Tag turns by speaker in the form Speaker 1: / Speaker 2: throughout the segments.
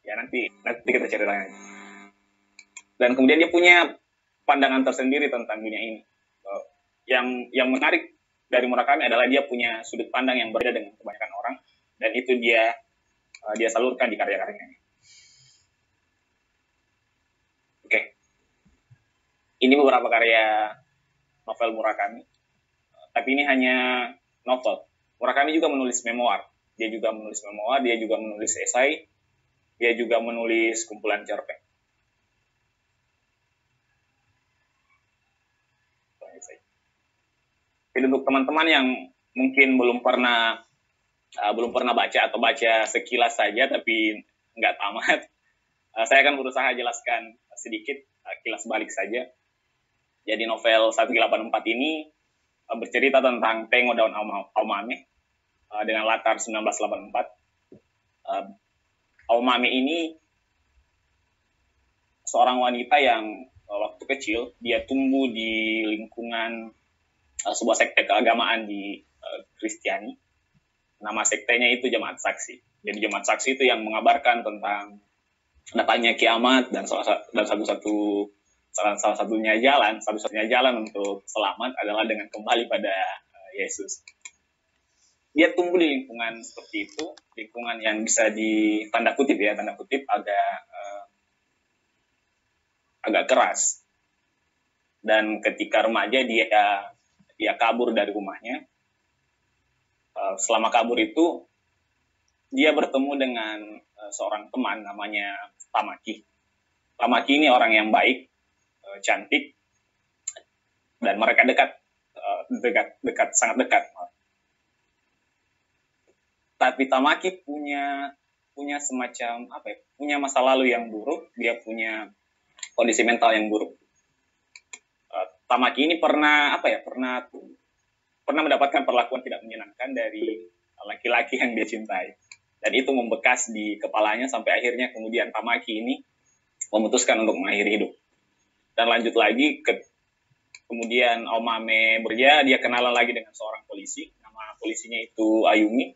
Speaker 1: Ya nanti kita ceritakan. Dan kemudian dia punya pandangan tersendiri tentang dunia ini. Yang menarik dari Murakami adalah dia punya sudut pandang yang berbeda dengan kebanyakan orang, dan itu dia salurkan di karya-karyanya. Oke. Ini beberapa karya novel Murakami. Tapi ini hanya novel. Murakami juga menulis memoir. Dia juga menulis esai, dia juga menulis kumpulan cerpen. Jadi untuk teman-teman yang mungkin belum pernah baca atau baca sekilas saja tapi nggak tamat, saya akan berusaha jelaskan sedikit kilas balik saja. Jadi novel 184 ini bercerita tentang Tengo Daun Aomame dengan latar 1984. Aomame ini seorang wanita yang waktu kecil dia tumbuh di lingkungan sebuah sekte keagamaan di Kristiani. Nama sektenya itu Jemaat Saksi. Jadi Jemaat Saksi itu yang mengabarkan tentang datangnya kiamat, dan salah satunya jalan untuk selamat adalah dengan kembali pada Yesus. Dia tumbuh di lingkungan seperti itu, lingkungan yang bisa tanda kutip agak keras. Dan ketika remaja dia kabur dari rumahnya. Selama kabur itu dia bertemu dengan seorang teman namanya Tamaki. Tamaki ini orang yang baik, cantik, dan mereka sangat dekat. Tapi Tamaki punya semacam punya masa lalu yang buruk, dia punya kondisi mental yang buruk. Tamaki ini pernah mendapatkan perlakuan tidak menyenangkan dari laki-laki yang dia cintai, dan itu membekas di kepalanya sampai akhirnya kemudian Tamaki ini memutuskan untuk mengakhiri hidup. Dan lanjut lagi kemudian Aomame dia kenalan lagi dengan seorang polisi, nama polisinya itu Ayumi.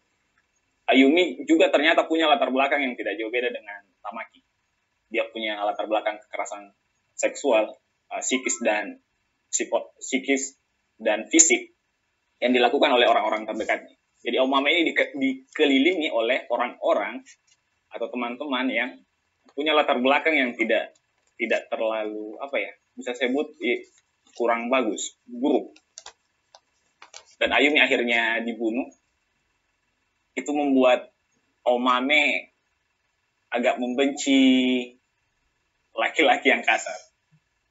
Speaker 1: Ayumi juga ternyata punya latar belakang yang tidak jauh beda dengan Tamaki. Dia punya latar belakang kekerasan seksual, psikis dan fisik yang dilakukan oleh orang-orang terdekatnya. Jadi Aomame ini dikelilingi oleh orang-orang atau teman-teman yang punya latar belakang yang tidak terlalu bisa sebut kurang bagus, buruk. Dan Ayumi akhirnya dibunuh. Itu membuat Aomame agak membenci laki-laki yang kasar.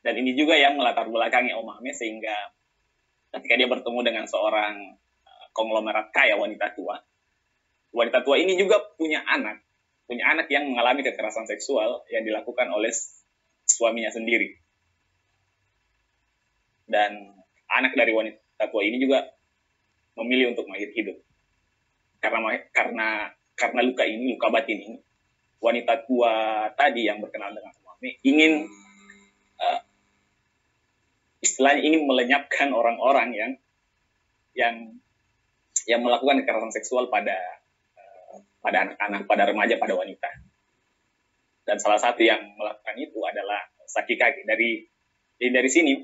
Speaker 1: Dan ini juga yang melatar belakangi Aomame sehingga ketika dia bertemu dengan seorang konglomerat kaya wanita tua ini juga punya anak yang mengalami kekerasan seksual yang dilakukan oleh suaminya sendiri. Dan anak dari wanita tua ini juga memilih untuk mengakhiri hidup. Karena luka batin ini, wanita tua tadi yang berkenal dengan Aomame ingin istilahnya ingin melenyapkan orang-orang yang melakukan kekerasan seksual pada anak-anak, pada remaja, pada wanita. Dan salah satu yang melakukan itu adalah Sakikage. Dari sini,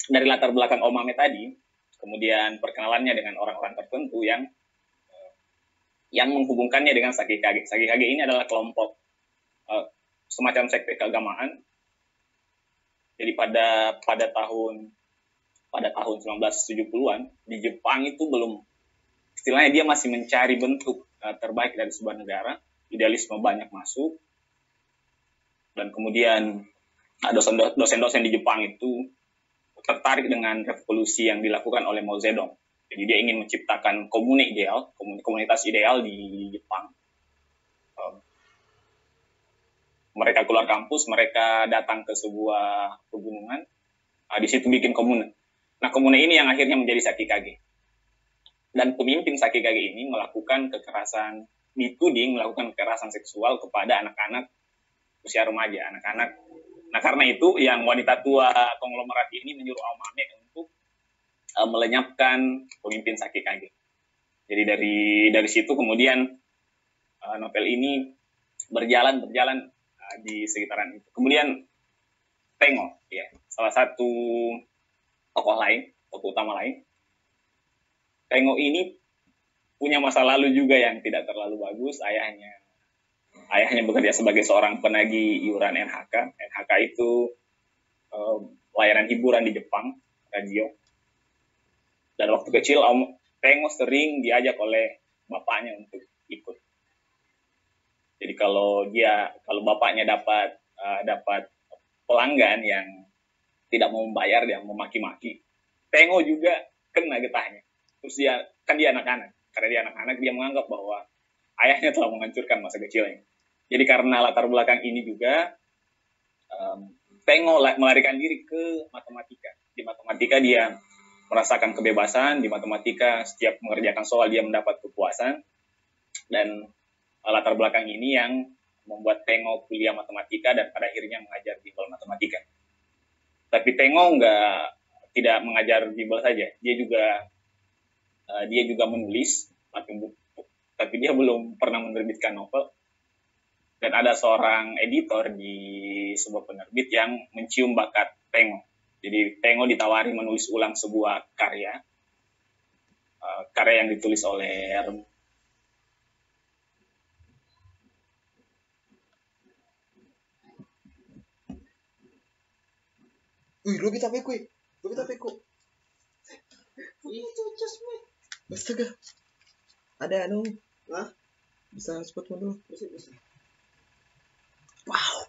Speaker 1: dari latar belakang Aomame tadi, kemudian perkenalannya dengan orang-orang tertentu yang menghubungkannya dengan Sakikage. Sakikage ini adalah kelompok semacam sekte keagamaan. Jadi pada tahun 1970-an di Jepang itu belum, istilahnya dia masih mencari bentuk terbaik dari sebuah negara, idealisme banyak masuk, dan kemudian dosen-dosen di Jepang itu tertarik dengan revolusi yang dilakukan oleh Mao Zedong. Jadi dia ingin menciptakan komunitas ideal di Jepang. Mereka keluar kampus, mereka datang ke sebuah pegunungan, di situ bikin komune. Nah, komune ini yang akhirnya menjadi Sakikage. Dan pemimpin Sakikage ini melakukan kekerasan seksual kepada anak-anak usia remaja, anak-anak. Nah, karena itu yang wanita tua konglomerat ini menyuruh Aomame untuk melenyapkan pemimpin Sakikage. Jadi dari situ kemudian novel ini berjalan di sekitaran itu. Kemudian Tengo, ya, salah satu tokoh utama lain. Tengo ini punya masa lalu juga yang tidak terlalu bagus. Ayahnya bekerja sebagai seorang penagih iuran NHK. NHK itu layanan hiburan di Jepang, radio. Dan waktu kecil Tengo sering diajak oleh bapaknya untuk ikut. Jadi kalau bapaknya dapat pelanggan yang tidak mau membayar, dia memaki-maki, Tengo juga kena getahnya. Terus dia anak-anak, karena dia anak-anak, dia menganggap bahwa ayahnya telah menghancurkan masa kecilnya. Jadi karena latar belakang ini juga, Tengo melarikan diri ke matematika. Di matematika dia merasakan kebebasan, di matematika setiap mengerjakan soal dia mendapat kepuasan, dan latar belakang ini yang membuat Tengo kuliah matematika dan pada akhirnya mengajar bimbel matematika. Tapi Tengo tidak mengajar bimbel saja, dia juga menulis, tapi dia belum pernah menerbitkan novel. Dan ada seorang editor di sebuah penerbit yang mencium bakat Tengo. Jadi Tengo ditawari menulis ulang sebuah karya yang ditulis oleh
Speaker 2: Lo kita peko. Ini cocok me. Astaga. Ada Hah? Bisa spot dulu. Bisa. Wow.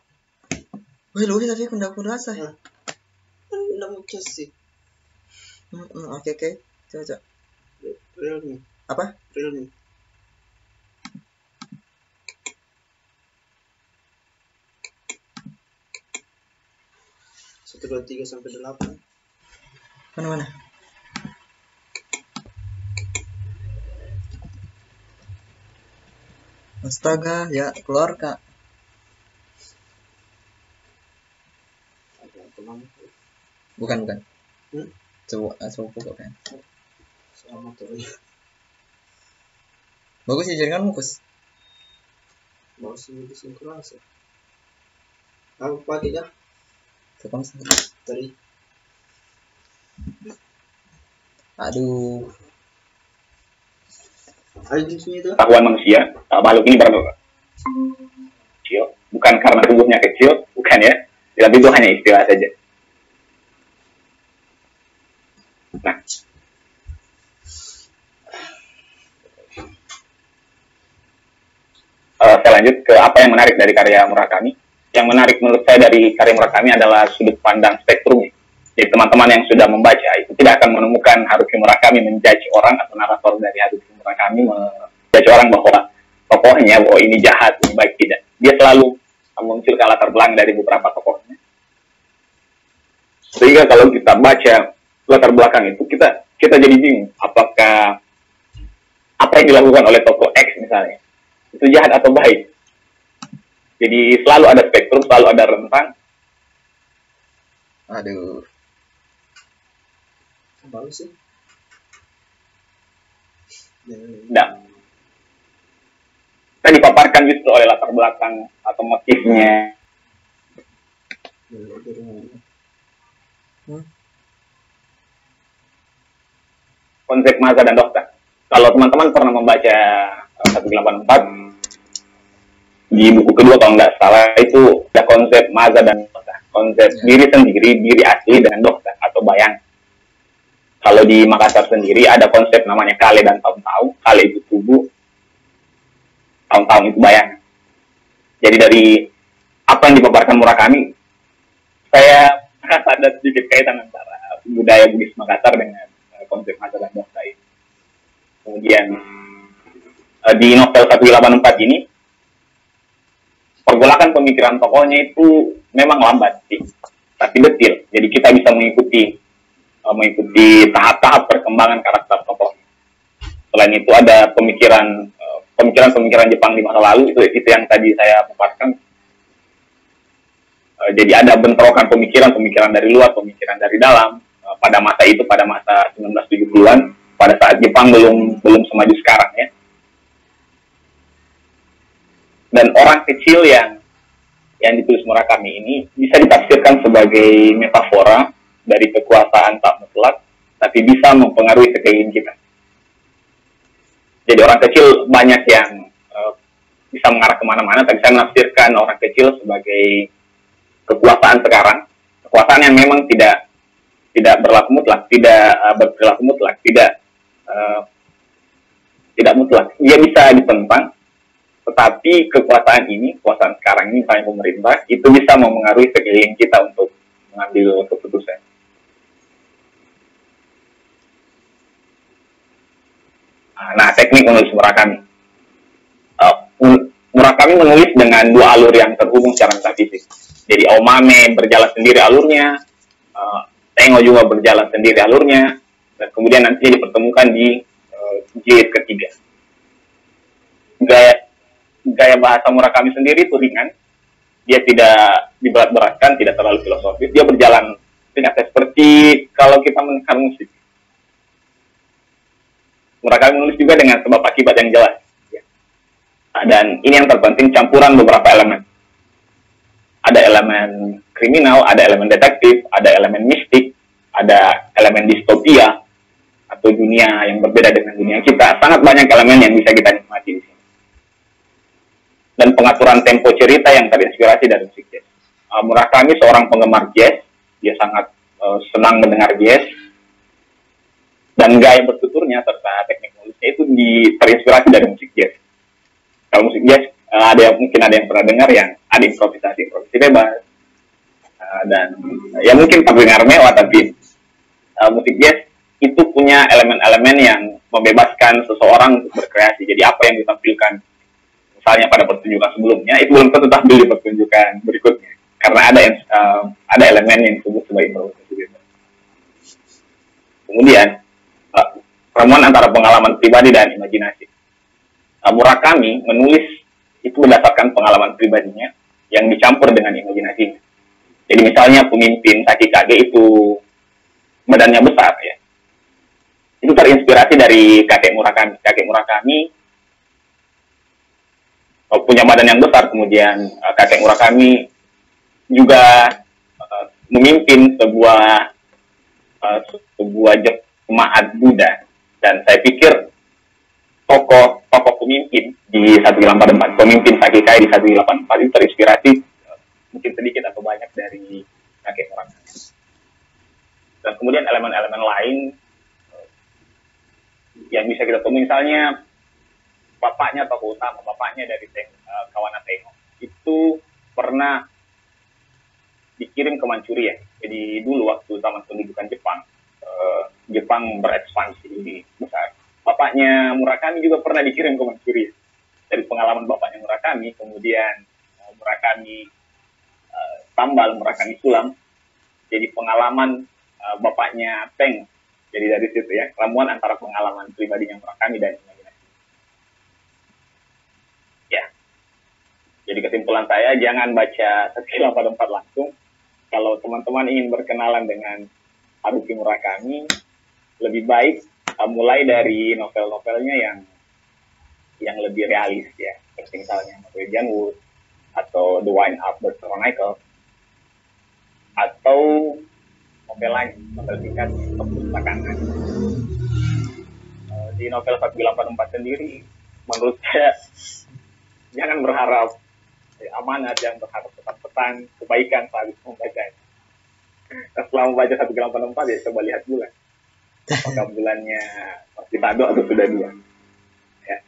Speaker 2: Wih, lo kita peko ndak kurasa. Ndak mau sih. Oke. Coba. Realme. Apa? Realme. Satu, 2, 3 sampai 8. Mana? Astaga, ya keluar kak. Bukan. Coba kan. Sama tuh. Bagus ya jaringan mukus. Bagus ini sinkronis. Aku pakai ya. Tukang tadi. Aduh.
Speaker 1: Pengetahuan manusia, makhluk ini kecil, bukan karena tubuhnya kecil, bukan ya, tapi itu hanya istilah saja. Nah, saya lanjut ke apa yang menarik dari karya Murakami. Yang menarik menurut saya dari karya Murakami adalah sudut pandang spektrumnya. Jadi teman-teman yang sudah membaca itu tidak akan menemukan Haruki Murakami menjudge orang atau narator dari Haruki Murakami menjudge orang bahwa tokohnya bahwa ini jahat, ini baik, tidak. Dia selalu memunculkan latar belakang dari beberapa tokohnya. Sehingga kalau kita baca latar belakang itu kita jadi bingung apakah apa yang dilakukan oleh tokoh X misalnya itu jahat atau baik. Jadi selalu ada spektrum, selalu ada rentang.
Speaker 2: Aduh. Bagus sih.
Speaker 1: Nah, kita dipaparkan justru oleh latar belakang atau motifnya. Konsep Maza dan Dokta. Kalau teman-teman pernah membaca 184 di buku kedua kalau nggak salah itu ada konsep Maza dan Dokta, konsep diri sendiri, diri asli dengan Dokta atau bayang. Kalau di Makassar sendiri ada konsep namanya Kale dan Taung-Taung. Kale itu tubuh, Taung-Taung itu bayang. Jadi dari apa yang dipaparkan Murakami, saya ada sedikit kaitan antara budaya Bugis Makassar dengan konsep Maza dan Dokta ini. Kemudian di novel 184 ini pergolakan pemikiran tokohnya itu memang lambat sih, tapi detil. Jadi kita bisa mengikuti tahap-tahap perkembangan karakter tokoh. Selain itu ada pemikiran Jepang di masa lalu, itu yang tadi saya paparkan. Jadi ada bentrokan pemikiran dari luar, pemikiran dari dalam. Pada masa itu, pada masa 1970-an, pada saat Jepang belum semaju sekarang ya. Dan orang kecil yang ditulis Murakami ini bisa ditafsirkan sebagai metafora dari kekuasaan tak mutlak, tapi bisa mempengaruhi sekeliling kita. Jadi orang kecil banyak yang bisa mengarah kemana-mana, tapi saya menafsirkan orang kecil sebagai kekuasaan sekarang, kekuasaan yang memang tidak berlaku mutlak, tidak berperilaku mutlak, tidak mutlak. Dia bisa ditentang, tetapi kekuasaan sekarang ini, misalnya pemerintah, itu bisa mempengaruhi sekeliling kita untuk mengambil keputusan. Nah, teknik menulis Murakami. Murakami menulis dengan dua alur yang terhubung secara metafisik. Jadi Aomame berjalan sendiri alurnya, Tengo juga berjalan sendiri alurnya, dan kemudian nantinya dipertemukan di jilid ketiga. Gaya bahasa Murakami sendiri itu ringan, dia tidak diberat-beratkan, tidak terlalu filosofis, dia berjalan ringan seperti kalau kita mendengar musik. Murakami menulis juga dengan sebab akibat yang jelas. Dan ini yang terpenting, campuran beberapa elemen. Ada elemen kriminal, ada elemen detektif, ada elemen mistik, ada elemen distopia, atau dunia yang berbeda dengan dunia kita. Sangat banyak elemen yang bisa kita nikmati di sini. Dan pengaturan tempo cerita yang terinspirasi dari musik jazz. Murakami seorang penggemar jazz, dia sangat senang mendengar jazz, dan gaya bertuturnya serta teknik menulisnya itu terinspirasi dari musik jazz. Kalau musik jazz, mungkin ada yang pernah dengar yang ada improvisasi bebas, dan ya mungkin terdengar mewah, tapi musik jazz itu punya elemen-elemen yang membebaskan seseorang untuk berkreasi. Jadi apa yang ditampilkan misalnya pada pertunjukan sebelumnya, itu belum tentu tampil di pertunjukan berikutnya, karena ada elemen yang disebut sebagai improvisasi bebas. Kemudian ramuan antara pengalaman pribadi dan imajinasi. Murakami menulis itu berdasarkan pengalaman pribadinya yang dicampur dengan imajinasinya. Jadi misalnya pemimpin Sakikage itu badannya besar, ya. Itu terinspirasi dari kakek Murakami. Kakek Murakami punya badan yang besar, kemudian kakek Murakami juga memimpin sebuah jemaat Buddha. Dan saya pikir tokoh pemimpin di 184, pemimpin Sakikai di 184 itu terinspirasi mungkin sedikit atau banyak dari kakek Murakami. Dan kemudian elemen-elemen lain yang bisa kita temui, misalnya bapaknya tokoh utama, bapaknya dari Kawana Tengo itu pernah dikirim ke Manchuria. Jadi dulu waktu zaman pendudukan Jepang berekspansi besar, bapaknya Murakami juga pernah dikirim ke Manchuria. Dari pengalaman bapaknya Murakami, kemudian Murakami tambal, Murakami sulam, jadi pengalaman bapaknya Teng. Jadi dari situ, ya, ramuan antara pengalaman pribadinya Murakami dan imajinasi. Ya, jadi kesimpulan saya, jangan baca 184 langsung. Kalau teman-teman ingin berkenalan dengan Haruki Murakami, lebih baik mulai dari novel-novelnya yang lebih realis, ya, seperti misalnya Norwegian Wood atau The Wind Up Bertrand Chronicle, atau novel lain, novel singkat perpustakaan. Di novel 184 sendiri, menurut saya jangan berharap amanat, jangan berharap pesan-pesan kebaikan saat membacanya. Setelah membaca 184, ya coba lihat bulan. Apakah bulannya masih tado atau sudah 2? Ya.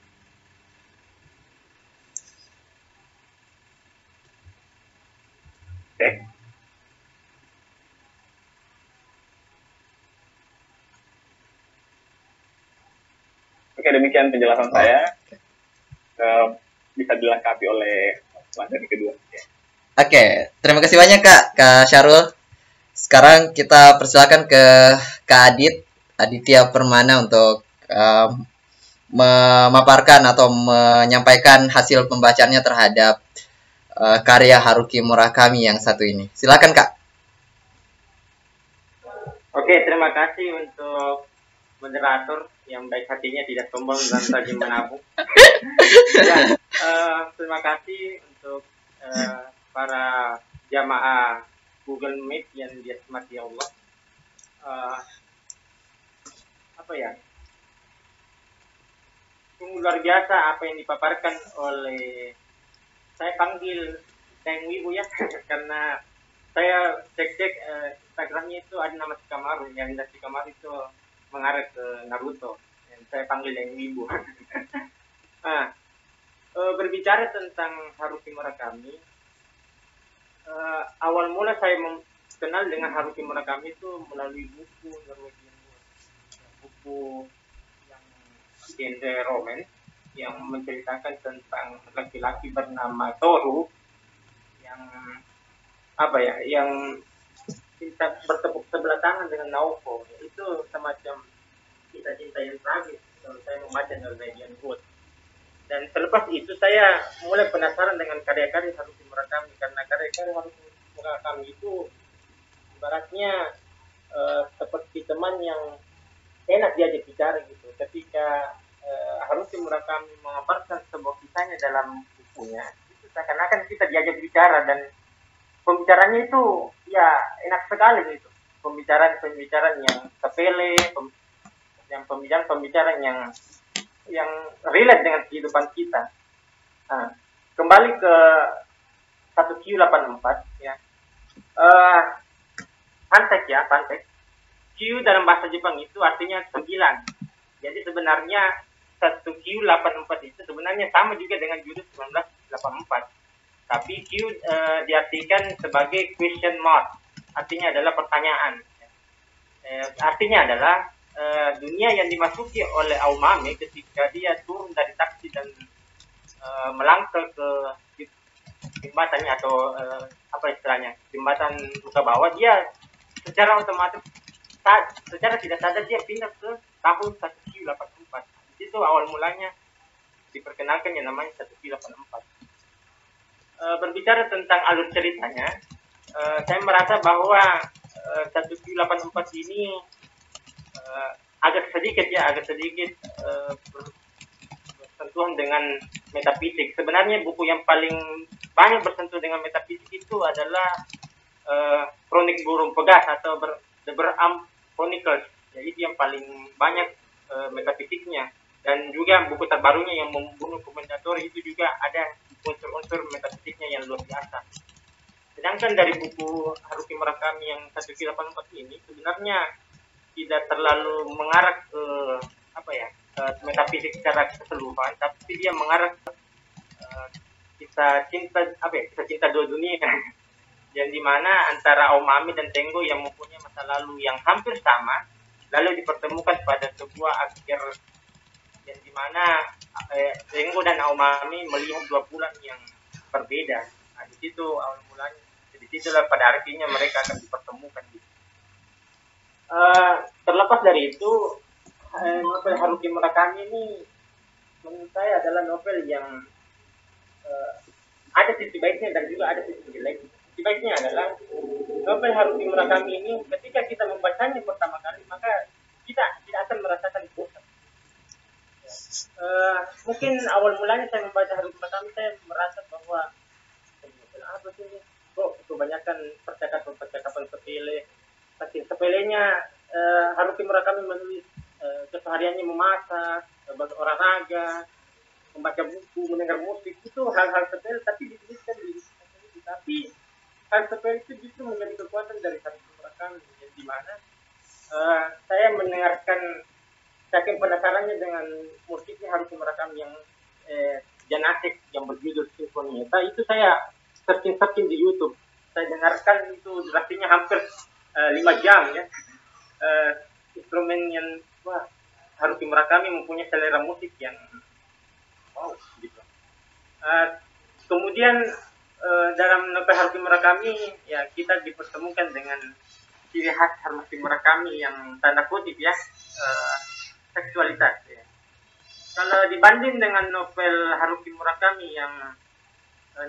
Speaker 1: Oke. Oke, demikian penjelasan saya. Bisa dilengkapi oleh materi kedua. Ya.
Speaker 2: Oke, terima kasih banyak Kak Syarul. Sekarang kita persilakan ke Kak Aditya Permana untuk memaparkan atau menyampaikan hasil pembacaannya terhadap karya Haruki Murakami yang satu ini. Silakan Kak.
Speaker 3: Oke, terima kasih untuk moderator yang baik hatinya tidak sombong dan rajin menabung. Ya, terima kasih untuk para jamaah Google Meet yang dirahmati Allah. Apa ya? Sungguh luar biasa apa yang dipaparkan oleh, saya panggil Teng Wibu ya, karena saya cek-cek Instagramnya itu ada nama Shikamaru, yang Shikamaru itu mengarah ke Naruto. Dan saya panggil Teng Wibu. Nah, berbicara tentang Haruki Murakami, awal mula saya kenal dengan Haruki Murakami itu melalui buku Norwegian Wood, buku yang genre romance yang menceritakan tentang laki-laki bernama Toru yang apa ya, yang cinta bertepuk sebelah tangan dengan Naoko. Itu semacam cinta-cinta yang tragis kalau saya membaca Norwegian Wood. Dan selepas itu saya mulai penasaran dengan karya-karya Haruki Murakami, karena karya-karya Haruki Murakami itu ibaratnya seperti teman yang enak diajak bicara gitu. Ketika Haruki Murakami memaparkan sebuah kisahnya dalam bukunya, itu seakan-akan kita diajak bicara, dan pembicaranya itu ya enak sekali gitu. Pembicaraan yang sepele, pembicaraan yang relate dengan kehidupan kita. Nah, kembali ke 1Q84 ya. Pantek. Q dalam bahasa Jepang itu artinya 9. Jadi sebenarnya 1Q84 itu sebenarnya sama juga dengan judul 1984. Tapi Q diartikan sebagai question mark. Artinya adalah pertanyaan. Artinya adalah dunia yang dimasuki oleh Aomame ketika dia turun dari taksi dan melangkah ke jembatannya atau apa istilahnya, jembatan buka bawah, dia secara otomatis, secara tidak sadar dia pindah ke tahun 1Q84. Itu awal mulanya diperkenalkan yang namanya 1Q84. Berbicara tentang alur ceritanya, saya merasa bahwa 1Q84 ini agak sedikit bersentuhan dengan metafisik. Sebenarnya buku yang paling banyak bersentuh dengan metafisik itu adalah Kronik Burung Pegas atau The Beram Chronicles. Jadi itu yang paling banyak metafisiknya. Dan juga buku terbarunya yang Membunuh Komentator itu juga ada unsur-unsur metafisiknya yang luar biasa. Sedangkan dari buku Haruki Murakami yang 1Q84 ini sebenarnya tidak terlalu mengarah ke metafisik secara keseluruhan, tapi dia mengarah ke kisah cinta dua dunia, yang dimana antara Aomami dan Tengo yang mempunyai masa lalu yang hampir sama, lalu dipertemukan pada sebuah akhir yang dimana Tengo dan Aomami melihat 2 bulan yang berbeda. Nah, di situ awal mulanya, di situlah pada akhirnya mereka akan dipertemukan. Terlepas dari itu, novel Haruki Murakami ini menurut saya adalah novel yang ada sisi baiknya dan juga ada sisi jelek. Sisi baiknya adalah novel Haruki Murakami ini ketika kita membacanya pertama kali, maka kita tidak akan merasakan bosan. Mungkin awal mulanya saya membaca Haruki Murakami, saya merasa bahwa novel apa sih ini? Kok kebanyakan percakapan sepele. Saking sepelenya Haruki Murakami menulis kesehariannya memasak, berolahraga, membaca buku, mendengar musik, itu hal-hal sepele tapi dituliskan di buku. Tapi hal sepele itu justru menjadi kekuatan dari Haruki Murakami, yang dimana saya mendengarkan, saking penasarannya dengan musiknya Haruki Murakami yang Janasek yang berjudul Sinfonietta, itu saya searching di YouTube. Saya dengarkan itu durasinya hampir 5 jam ya. Instrumen yang Haruki Murakami mempunyai selera musik yang gitu. Kemudian dalam novel Haruki Murakami ya kita dipertemukan dengan ciri khas Haruki Murakami yang tanda kutip ya, seksualitas ya. Kalau dibanding dengan novel Haruki Murakami yang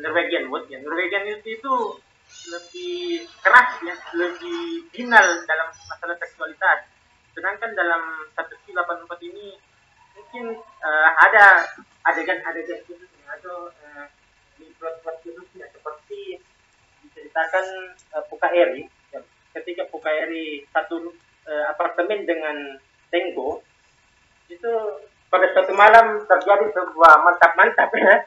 Speaker 3: Norwegian Wood itu lebih keras ya, lebih final dalam masalah seksualitas. sedangkan dalam 184 ini mungkin ada adegan-adegan khususnya atau di plot-plot khususnya seperti diceritakan Pukaeri ya, ketika Pukaeri satu apartemen dengan Tenggo itu pada suatu malam terjadi sebuah mantap-mantap ya.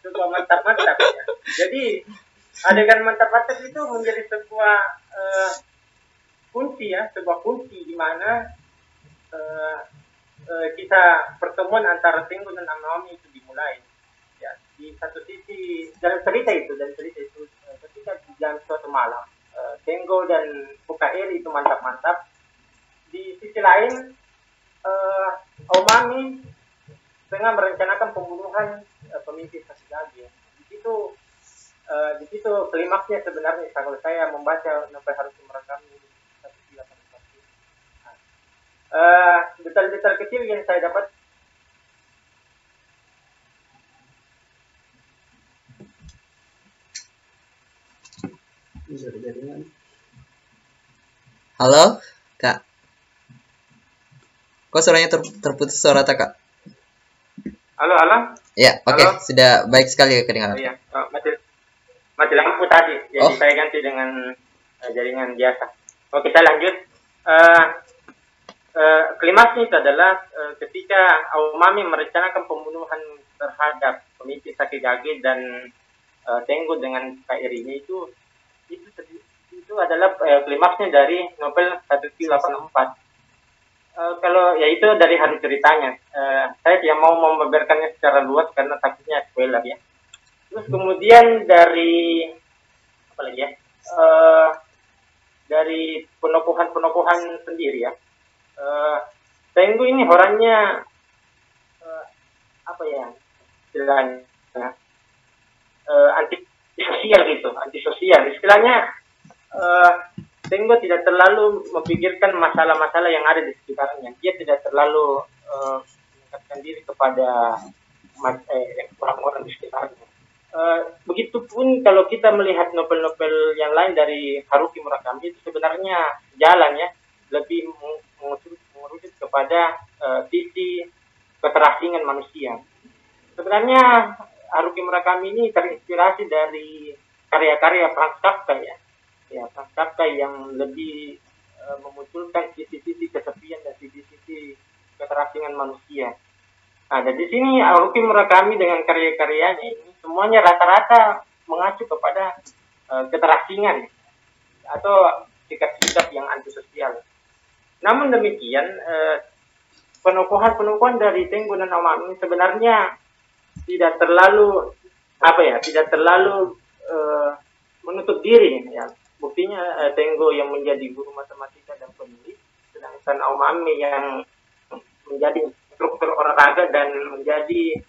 Speaker 3: Sebuah mantap-mantap ya. Jadi adegan mantap-mantap itu menjadi sebuah kunci ya, sebuah kunci di mana kita pertemuan antara Tenggo dan Naomi itu dimulai. Ya, di satu sisi dalam cerita itu ketika di jam suatu malam Tenggo dan Pukaeri itu mantap-mantap. Di sisi lain Aomami tengah merencanakan pembunuhan pemimpin Sakigage. Di situ klimaksnya sebenarnya kalau saya membaca novel Haruki Murakami 184. Detail-detail kecil yang saya dapat.
Speaker 2: Halo, Kak. Kok suaranya terputus suara tak, Kak?
Speaker 3: Halo.
Speaker 2: Ya, oke,
Speaker 3: Halo?
Speaker 2: sudah baik sekali kedengaran.
Speaker 3: Iya, mati lampu tadi, jadi
Speaker 2: Oh.
Speaker 3: saya ganti dengan jaringan biasa. Oke, saya lanjut. Klimaksnya itu adalah ketika Aomami merencanakan pembunuhan terhadap pemimpin Sakigage dan Tenggo dengan Kairi itu adalah klimaksnya dari novel 184. Kalau ya itu dari haru ceritanya, saya tidak mau membeberkannya secara luas karena takutnya spoiler ya. Terus kemudian dari apa lagi ya? Dari penokohan sendiri ya. Tenggo ini orangnya apa ya? Istilahnya antisosial gitu, antisosial. Istilahnya Tenggo tidak terlalu memikirkan masalah-masalah yang ada di sekitarnya. Dia tidak terlalu mendekatkan diri kepada orang-orang di sekitarnya. Begitupun kalau kita melihat novel-novel yang lain dari Haruki Murakami itu sebenarnya jalan ya, lebih mengerucut kepada sisi keterasingan manusia. Sebenarnya Haruki Murakami ini terinspirasi dari karya-karya Franz Kafka ya. Ya, Franz Kafka yang lebih memunculkan sisi-sisi kesepian dan sisi-sisi keterasingan manusia. Nah, dari sini Haruki Murakami dengan karya-karyanya ini semuanya rata-rata mengacu kepada keterasingan atau sikap-sikap yang antisosial. Namun demikian, penokohan dari Tenggo dan Aomami sebenarnya tidak terlalu menutup diri ya. Buktinya Tenggo yang menjadi guru matematika dan penulis, sedangkan Aomami yang menjadi instruktur olahraga dan menjadi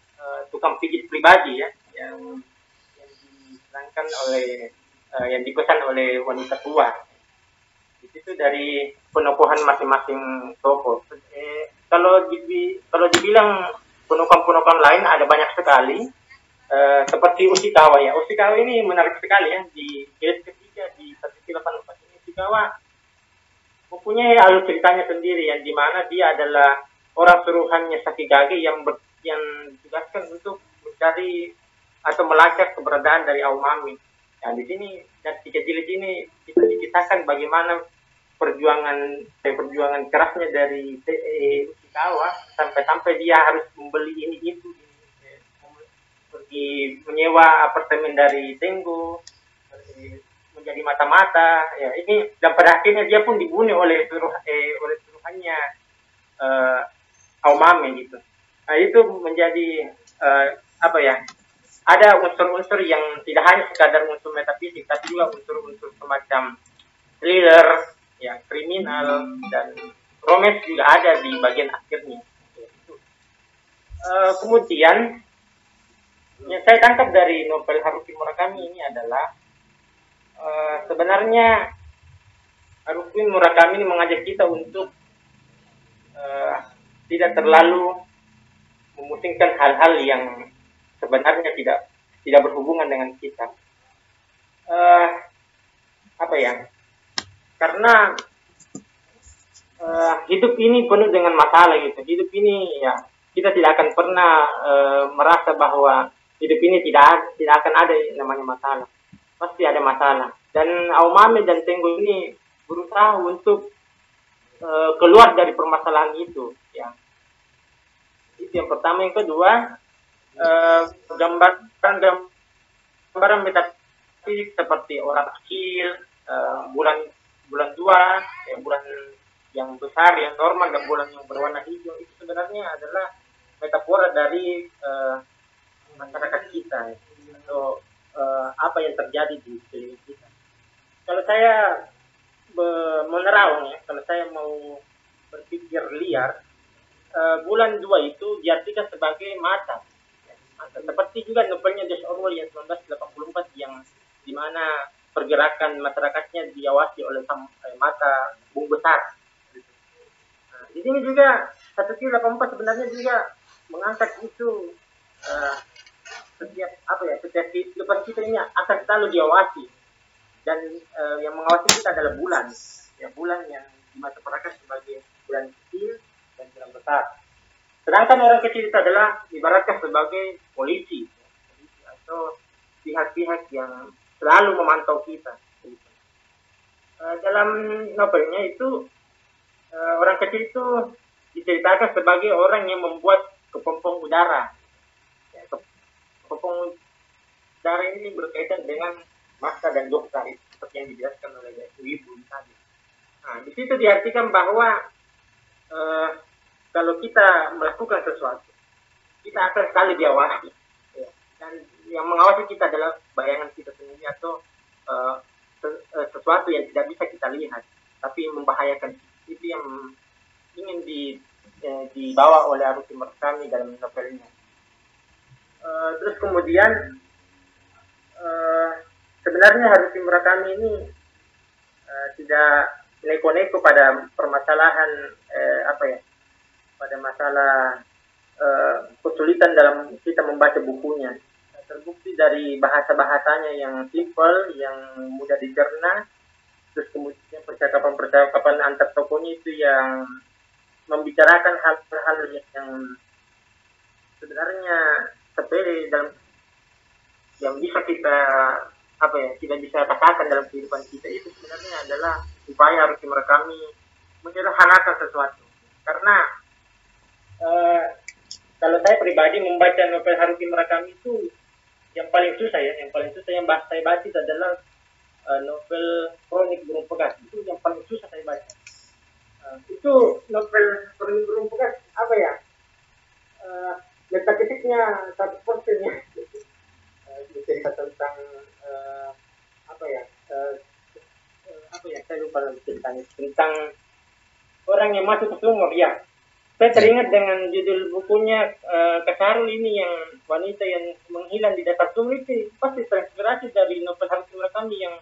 Speaker 3: tukang pijit pribadi ya, yang diperankan yang dipesan oleh wanita tua. Itu dari penokohan masing-masing tokoh. Kalau dibilang penokohan lain ada banyak sekali. Seperti Ushikawa ya. Ushikawa ini menarik sekali ya. Di jilid ketiga di 184 ini Ushikawa mempunyai alur ceritanya sendiri yang dimana dia adalah orang suruhannya Sakigage yang ditugaskan untuk mencari atau melacak keberadaan dari Aomami. Nah, di sini dan 3 jilid ini kita dikisahkan bagaimana perjuangan kerasnya dari Ushikawa sampai dia harus membeli ini itu, pergi menyewa apartemen dari Tenggo, menjadi mata-mata ya. Ini dan pada akhirnya dia pun dibunuh oleh suruhannya Aomami gitu. Nah, itu menjadi ada unsur-unsur yang tidak hanya sekadar unsur metafisik tapi juga unsur-unsur semacam thriller ya, kriminal dan romance juga ada di bagian akhirnya. Kemudian yang saya tangkap dari novel Haruki Murakami ini adalah sebenarnya Haruki Murakami ini mengajak kita untuk tidak terlalu memusingkan hal-hal yang sebenarnya tidak berhubungan dengan kita. Karena hidup ini penuh dengan masalah gitu. Hidup ini ya kita tidak akan pernah merasa bahwa hidup ini tidak akan ada yang namanya masalah. Pasti ada masalah. Dan Aumame dan Tenggo ini berusaha untuk keluar dari permasalahan itu. Ya. Itu yang pertama. Yang kedua, gambaran metafisik seperti orang kecil, bulan bulan tua, bulan yang besar, yang normal, dan bulan yang berwarna hijau itu sebenarnya adalah metafora dari masyarakat kita atau apa yang terjadi di sekeliling kita. Kalau saya menerawang ya, kalau saya mau berpikir liar, bulan 2 itu diartikan sebagai mata. Seperti juga novelnya George Orwell yang 1984 yang dimana pergerakan masyarakatnya diawasi oleh mata bung besar. Nah, di sini juga 1984 sebenarnya juga mengangkat isu setiap kehidupan kita ini akan selalu diawasi, dan yang mengawasi kita adalah bulan, ya bulan yang dimaksudkan sebagai bulan kecil dan bulan besar. Sedangkan orang kecil itu adalah ibaratkan sebagai polisi atau pihak-pihak yang selalu memantau kita. Dalam novelnya itu orang kecil itu diceritakan sebagai orang yang membuat kepompong udara. Ya, kepompong udara ini berkaitan dengan massa dan dokter seperti yang dijelaskan oleh Ibu tadi. Nah, di situ diartikan bahwa kalau kita melakukan sesuatu, kita akan sekali diawasi. Ya. Dan yang mengawasi kita adalah bayangan kita sendiri atau sesuatu yang tidak bisa kita lihat, tapi membahayakan. Itu yang ingin dibawa oleh Haruki Murakami dalam novelnya. Terus kemudian sebenarnya Haruki Murakami ini tidak neko-neko pada permasalahan pada masalah kesulitan dalam kita membaca bukunya. Terbukti dari bahasa-bahasanya yang simpel, yang mudah dicerna, terus kemudian percakapan-percakapan antar tokohnya itu yang membicarakan hal-hal yang sebenarnya sepele dalam yang bisa kita tidak bisa katakan dalam kehidupan kita. Itu sebenarnya adalah upaya Haruki Murakami menyederhanakan sesuatu. Karena kalau saya pribadi membaca novel Haruki Murakami itu yang paling susah yang saya baca itu adalah novel Kronik Burung Pegas. Itu yang paling susah saya baca. Itu novel Kronik Burung Pegas metafisiknya 100% ya. Cerita tentang saya lupa ceritanya, tentang orang yang masuk ke sumur ya. Saya teringat dengan judul bukunya Kasarul ini, yang wanita yang menghilang di dasar sumur itu pasti terinspirasi dari novel Haruki Murakami yang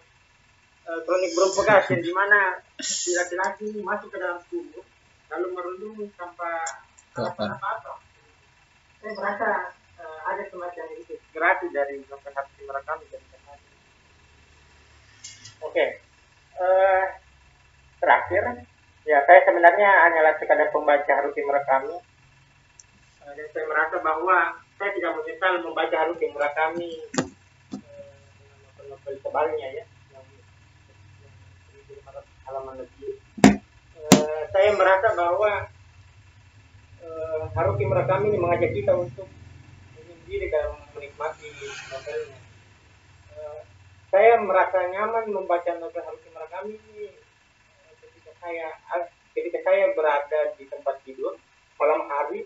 Speaker 3: Kronik Burung Pegas, yang dimana si laki-laki ini masuk ke dalam sumur lalu merundung tanpa apa-apa. Saya merasa ada semacam inspirasi dari novel Haruki Murakami dan Oke. Terakhir, ya saya sebenarnya hanyalah sekadar pembaca Haruki Murakami, dan saya merasa bahwa saya tidak menyesal membaca Haruki Murakami dengan novel-novel tebalnya ya, yang 1.500 halaman lebih. Saya merasa bahwa Haruki Murakami ini mengajak kita untuk menyendiri dalam menikmati novelnya. Saya merasa nyaman membaca novel Haruki Murakami ini ketika saya berada di tempat tidur malam hari,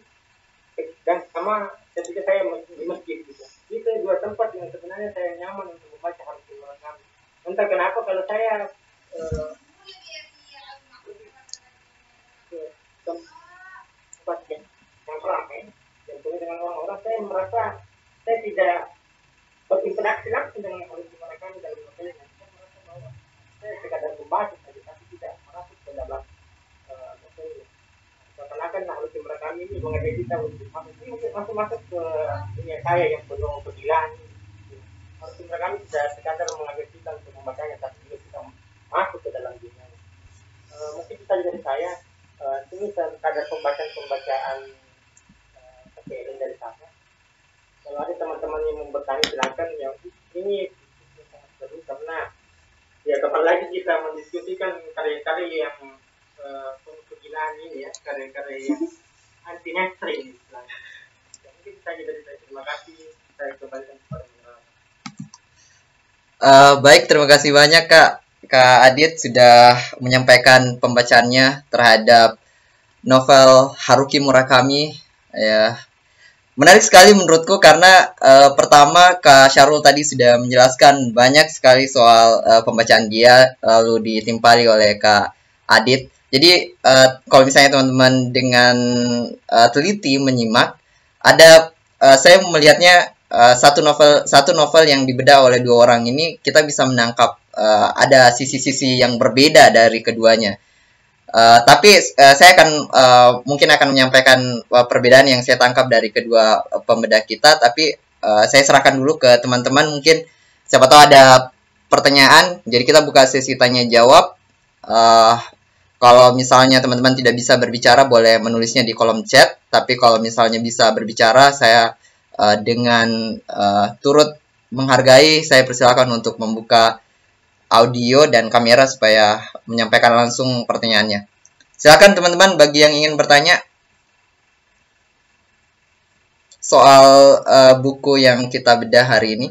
Speaker 3: dan sama ketika saya di masjid gitu. Itu dua tempat yang sebenarnya saya nyaman untuk membaca Haruki Murakami. Entah kenapa kalau saya tempat yang ramai yang penuh dengan orang-orang, saya merasa saya tidak berinteraksi langsung dengan Haruki Murakami dalam novelnya. Saya merasa bahwa saya sekadar membaca saja, tapi tidak merasuk ke dalam novelnya. Seakan-akan Haruki Murakami ini mengajak kita untuk masuk ke dunia saya yang penuh kegilaan. Haruki Murakami tidak sekadar mengajak kita untuk membacanya, tapi juga kita masuk ke dalam dunia. Mungkin itu saja dari saya. ini ada pembacaan PPL dari sana. Kalau ada teman-teman yang mau bertanya silakan. Yang ini sangat seru karena ya kapan lagi kita mendiskusikan karya-karya yang kegilaan ini ya, karya-karya yang anti mainstream. Mungkin saja dari saya, terima kasih. Saya kembalikan kepada
Speaker 2: Baik, terima kasih banyak Kak Adit sudah menyampaikan pembacaannya terhadap novel Haruki Murakami. Ya, menarik sekali menurutku karena pertama Kak Syarul tadi sudah menjelaskan banyak sekali soal pembacaan dia, lalu ditimpali oleh Kak Adit. Jadi kalau misalnya teman-teman dengan teliti menyimak, ada saya melihatnya satu novel yang dibedah oleh dua orang ini kita bisa menangkap ada sisi-sisi yang berbeda dari keduanya. Tapi saya akan mungkin akan menyampaikan perbedaan yang saya tangkap dari kedua pembedah kita. Tapi saya serahkan dulu ke teman-teman. Mungkin siapa tahu ada pertanyaan. Jadi kita buka sesi tanya jawab. Kalau misalnya teman-teman tidak bisa berbicara, boleh menulisnya di kolom chat. Tapi kalau misalnya bisa berbicara, saya dengan turut menghargai, saya persilakan untuk membuka audio dan kamera supaya menyampaikan langsung pertanyaannya. Silakan teman-teman bagi yang ingin bertanya soal buku yang kita bedah hari ini.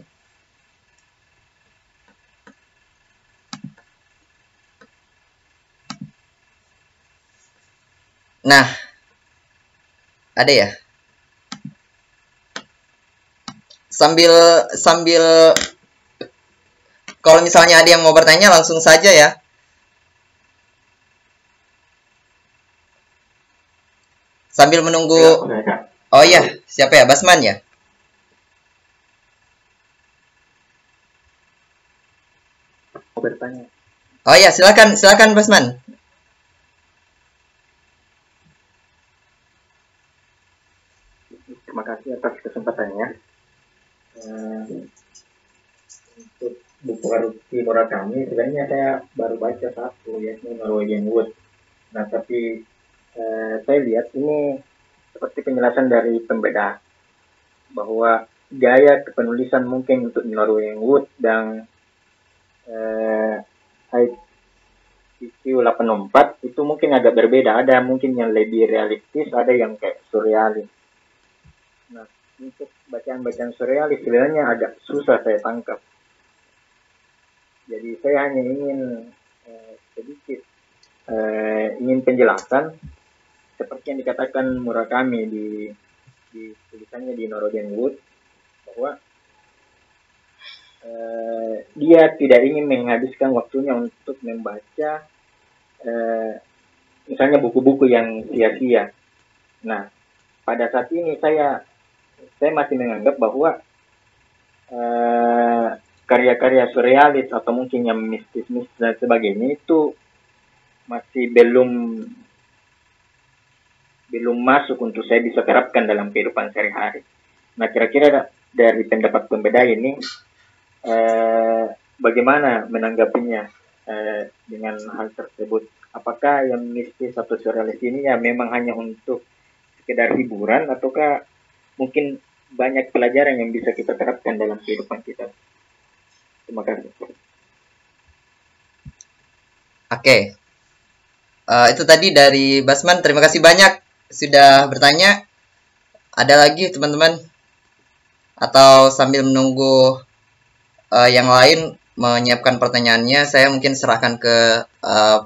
Speaker 2: Nah, ada ya? Sambil kalau misalnya ada yang mau bertanya langsung saja ya. Sambil menunggu. Oh iya, siapa ya? Basman ya?
Speaker 3: mau bertanya.
Speaker 2: Oh iya, silakan Basman.
Speaker 3: Terima kasih atas kesempatannya. Untuk buku Haruki Murakami sebenarnya saya baru baca satu, yaitu Norwegian Wood. Nah, tapi saya lihat ini seperti penjelasan dari pembeda bahwa gaya kepenulisan mungkin untuk Norwegian Wood dan IQ 84 itu mungkin agak berbeda. Ada mungkin yang lebih realistis, ada yang kayak surrealis. Nah, untuk bacaan-bacaan surrealis sebenarnya agak susah saya tangkap. Jadi saya hanya ingin sedikit ingin penjelasan seperti yang dikatakan Murakami di tulisannya di Norwegian Wood bahwa dia tidak ingin menghabiskan waktunya untuk membaca misalnya buku-buku yang sia-sia. Nah, pada saat ini saya masih menganggap bahwa karya-karya surrealis atau mungkin yang mistis dan sebagainya itu masih belum masuk untuk saya bisa terapkan dalam kehidupan sehari-hari. Nah, kira-kira dari pendapat pembeda ini bagaimana menanggapinya dengan hal tersebut? Apakah yang mistis atau surrealis ini ya memang hanya untuk sekedar hiburan ataukah mungkin banyak pelajaran yang bisa kita terapkan dalam kehidupan kita? Terima kasih.
Speaker 2: Oke. Itu tadi dari Basman. Terima kasih banyak sudah bertanya. Ada lagi teman-teman? Atau sambil menunggu yang lain menyiapkan pertanyaannya, saya mungkin serahkan ke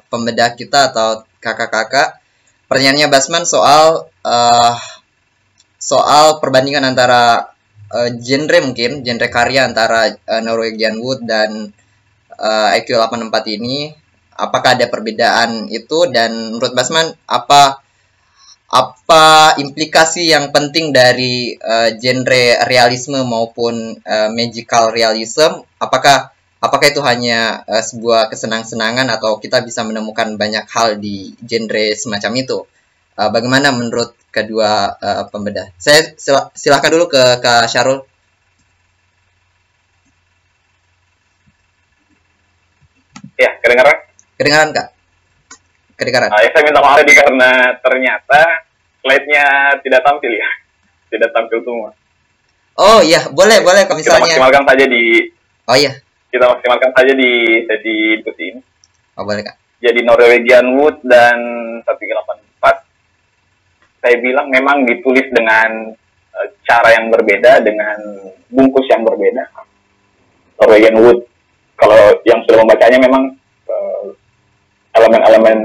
Speaker 2: pembedah kita atau kakak-kakak. Pertanyaannya Basman soal perbandingan antara genre karya antara Norwegian Wood dan IQ 84 ini, apakah ada perbedaan itu, dan menurut Basman apa implikasi yang penting dari genre realisme maupun magical realism? Apakah itu hanya sebuah kesenang-senangan atau kita bisa menemukan banyak hal di genre semacam itu? Bagaimana menurut kedua pembedah? Saya silahkan dulu ke Kak Syarul.
Speaker 1: Ya, kedengaran?
Speaker 2: Kedengaran, Kak? kedengaran.
Speaker 1: Saya minta maaf tadi karena ternyata slide-nya tidak tampil ya. Tidak tampil semua.
Speaker 2: Oh iya, boleh kalau
Speaker 1: Kita
Speaker 2: misalnya.
Speaker 1: maksimalkan saja di
Speaker 2: Oh iya.
Speaker 1: kita maksimalkan saja di sesi diskusi ini.
Speaker 2: Oh boleh Kak.
Speaker 1: Jadi Norwegian Wood dan 1384 saya bilang memang ditulis dengan cara yang berbeda, dengan bungkus yang berbeda. Norwegian Wood, kalau yang sudah membacanya memang elemen-elemen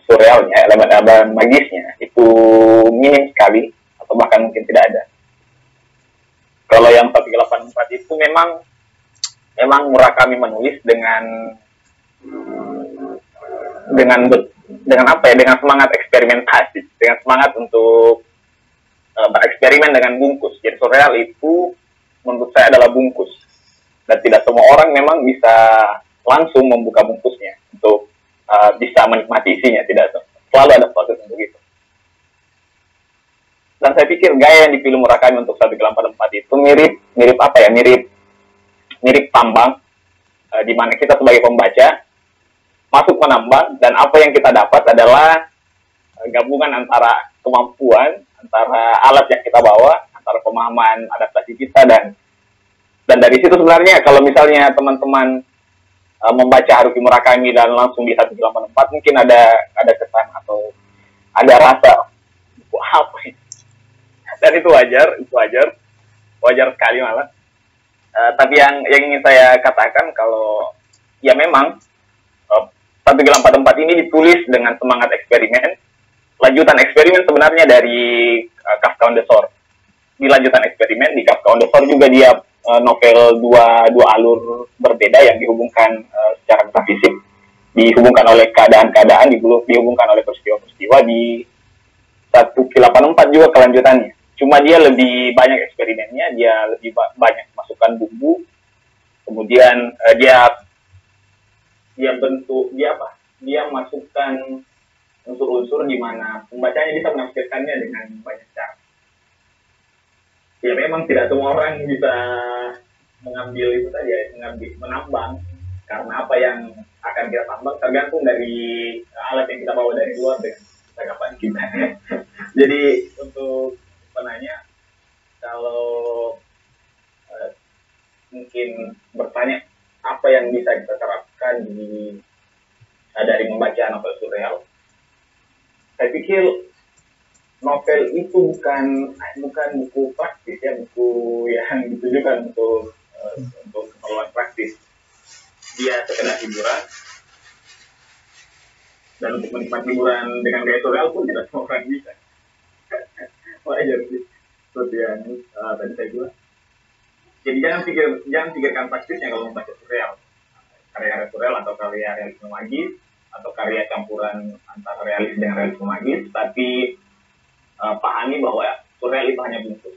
Speaker 1: surrealnya, elemen-elemen magisnya itu minim sekali atau bahkan mungkin tidak ada. Kalau yang 1384 itu memang Murakami menulis dengan apa ya, dengan semangat eksperimentasi, dengan semangat untuk bereksperimen dengan bungkus. Jadi surreal itu menurut saya adalah bungkus, dan tidak semua orang memang bisa langsung membuka bungkusnya untuk bisa menikmati isinya. Tidak selalu ada proses untuk itu. Dan saya pikir gaya yang dipilih Murakami untuk 1384 itu mirip apa ya, mirip tambang, di mana kita sebagai pembaca masuk menambang, dan apa yang kita dapat adalah gabungan antara kemampuan, antara alat yang kita bawa, antara pemahaman adaptasi kita, dan dari situ sebenarnya kalau misalnya teman-teman membaca Haruki Murakami dan langsung di 1384 mungkin ada kesan atau ada rasa apa ini? Dan itu wajar sekali malah. Tapi yang ingin saya katakan kalau ya memang 1384 ini ditulis dengan semangat eksperimen, lanjutan eksperimen sebenarnya dari Kafka on the Shore. Di lanjutan eksperimen di Kafka on the Shore juga dia novel dua alur berbeda yang dihubungkan secara metafisik, dihubungkan oleh keadaan-keadaan, dihubungkan oleh peristiwa-peristiwa. Di 1384 juga kelanjutannya. Cuma dia lebih banyak eksperimennya, dia lebih banyak masukkan bumbu, kemudian dia masukkan unsur-unsur di mana pembacanya bisa menafsirkannya dengan banyak cara. Ya memang tidak semua orang bisa mengambil itu saja, menambang, karena apa yang akan kita tambang tergantung dari alat yang kita bawa dari luar dengan percakapan kita. Jadi untuk penanya, kalau mungkin bertanya apa yang bisa kita terapkan dari membaca novel surreal, saya pikir novel itu bukan buku praktis ya, buku yang ditujukan untuk keperluan praktis. Dia sekedar hiburan, dan untuk menikmati hiburan dengan gaya surreal pun tidak semua orang bisa. Wajar sih, seperti yang tadi saya bilang. Jadi jangan pikirkan praktisnya kalau membaca surreal, karya surreal atau karya realisme magis, atau karya campuran antara realis dengan realisme magis, tapi pahami bahwa surreal itu hanya bungkus.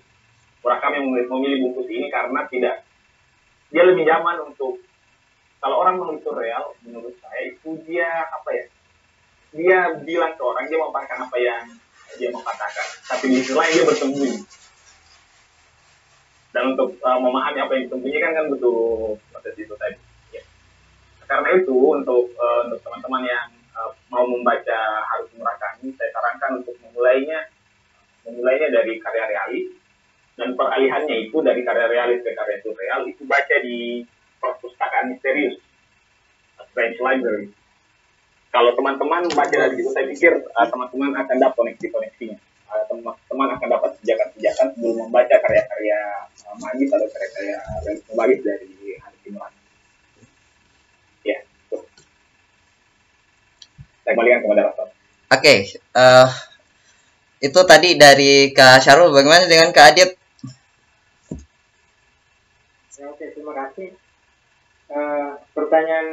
Speaker 1: Murakami memilih bungkus ini karena dia lebih nyaman untuk, kalau orang menulis surreal, menurut saya itu dia bilang ke orang, dia mengatakan apa yang dia mau katakan, tapi di sisi lain dia bersembunyi. Dan untuk memahami apa yang disembunyikan kan butuh proses itu tadi. Ya. Karena itu untuk teman-teman yang mau membaca Haruki Murakami, saya sarankan untuk memulainya dari karya realis, dan peralihannya itu dari karya realis ke karya surreal itu baca di perpustakaan misterius, Strange Library. Kalau teman-teman baca dari situ, saya pikir teman-teman akan dapat koneksinya. Teman-teman akan dapat pijakan-pijakan sebelum membaca karya-karya magis atau karya-karya magis dari Haruki Murakami. Ya, tuh. Saya kembalikan kepada Rasul.
Speaker 2: Oke, itu tadi dari Kak Syarul. Bagaimana dengan Kak Adit?
Speaker 3: Ya, oke, terima kasih. Pertanyaan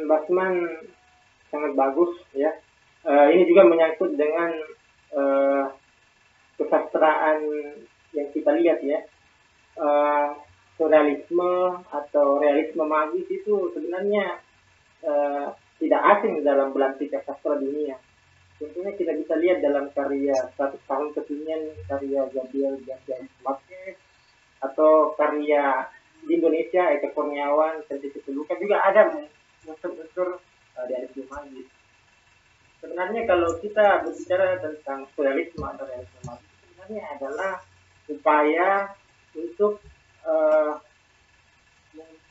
Speaker 3: Basman sangat bagus ya. Ini juga menyangkut dengan kesastraan yang kita lihat ya. Surrealisme atau realisme magis itu sebenarnya tidak asing dalam belantika sastra dunia. Tentunya kita bisa lihat dalam karya 100 tahun kesunyian, karya Gabriel Garcia Marquez, atau karya di Indonesia Eka Kurniawan, Santi Pituluka, juga ada unsur-unsur realisme magis. sebenarnya kalau kita berbicara tentang pluralisme atau realisme, sebenarnya adalah upaya untuk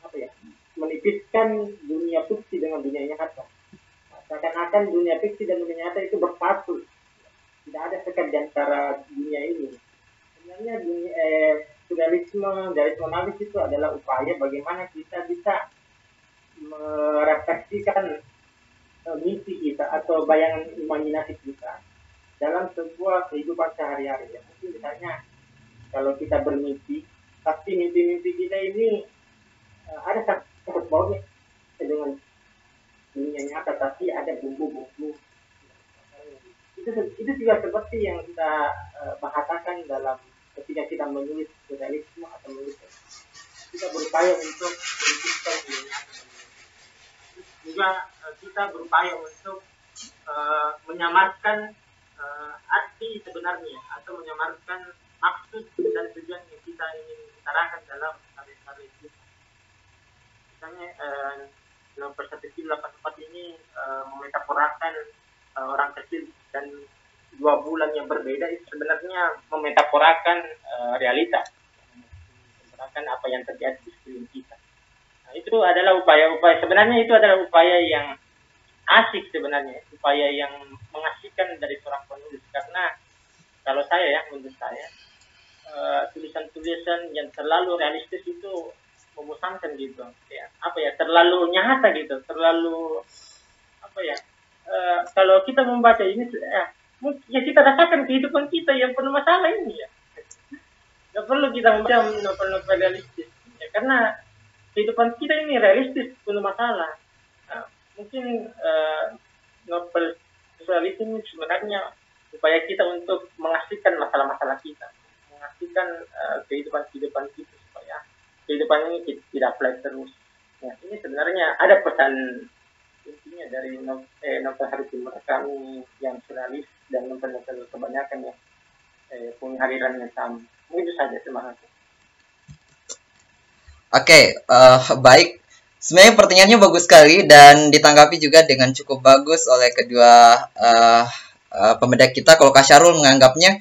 Speaker 3: apa ya, menipiskan dunia fiksi dengan dunia nyata. Seakan-akan dunia fiksi dan dunia nyata itu bersatu, tidak ada sekat di antara dunia ini. Sebenarnya dunia surrealisme dari monalis itu adalah upaya bagaimana kita bisa merefleksikan mimpi kita atau bayangan imajinasi kita dalam sebuah kehidupan sehari-hari. Ya, mungkin misalnya kalau kita bermimpi, pasti mimpi-mimpi kita ini ada sangkut pautnya dengan dunia nyata, tapi ada bumbu-bumbu. Itu juga seperti yang kita bahasakan dalam ketika kita menulis surrealisme atau menulis, kita berupaya untuk menipiskan dunia nyata. Juga kita berupaya untuk menyamarkan arti sebenarnya atau menyamarkan maksud dan tujuan yang kita ingin utarakan dalam karya-karya kita. Misalnya novel 1984 ini memetaforakan orang kecil dan 2 bulan yang berbeda, itu sebenarnya memetaforakan realita, memetaforakan apa yang terjadi di sekeliling kita. Nah, itu adalah upaya-upaya, sebenarnya itu adalah upaya yang asik sebenarnya, upaya yang mengasihkan dari seorang penulis. Karena kalau saya ya, menurut saya tulisan-tulisan yang terlalu realistis itu membosankan gitu ya, apa ya, terlalu nyata gitu, terlalu apa ya, kalau kita membaca ini ya kita rasakan kehidupan kita yang penuh masalah ini ya, nggak perlu kita membaca novel-novel realistis ya, karena kehidupan kita ini realistis penuh masalah. Mungkin novel realistis ini sebenarnya upaya kita untuk mengasihkan masalah-masalah kita, mengasihkan kehidupan kita supaya kehidupan ini tidak flat terus. Ya, ini sebenarnya ada pesan intinya dari novel Haruki Murakami yang surrealis dan novel-novel kebanyakan yang punya aliran yang sama. Itu saja, terima kasih.
Speaker 2: Oke, baik. Sebenarnya pertanyaannya bagus sekali dan ditanggapi juga dengan cukup bagus oleh kedua pembedah kita. Kalau Kak Syarul menganggapnya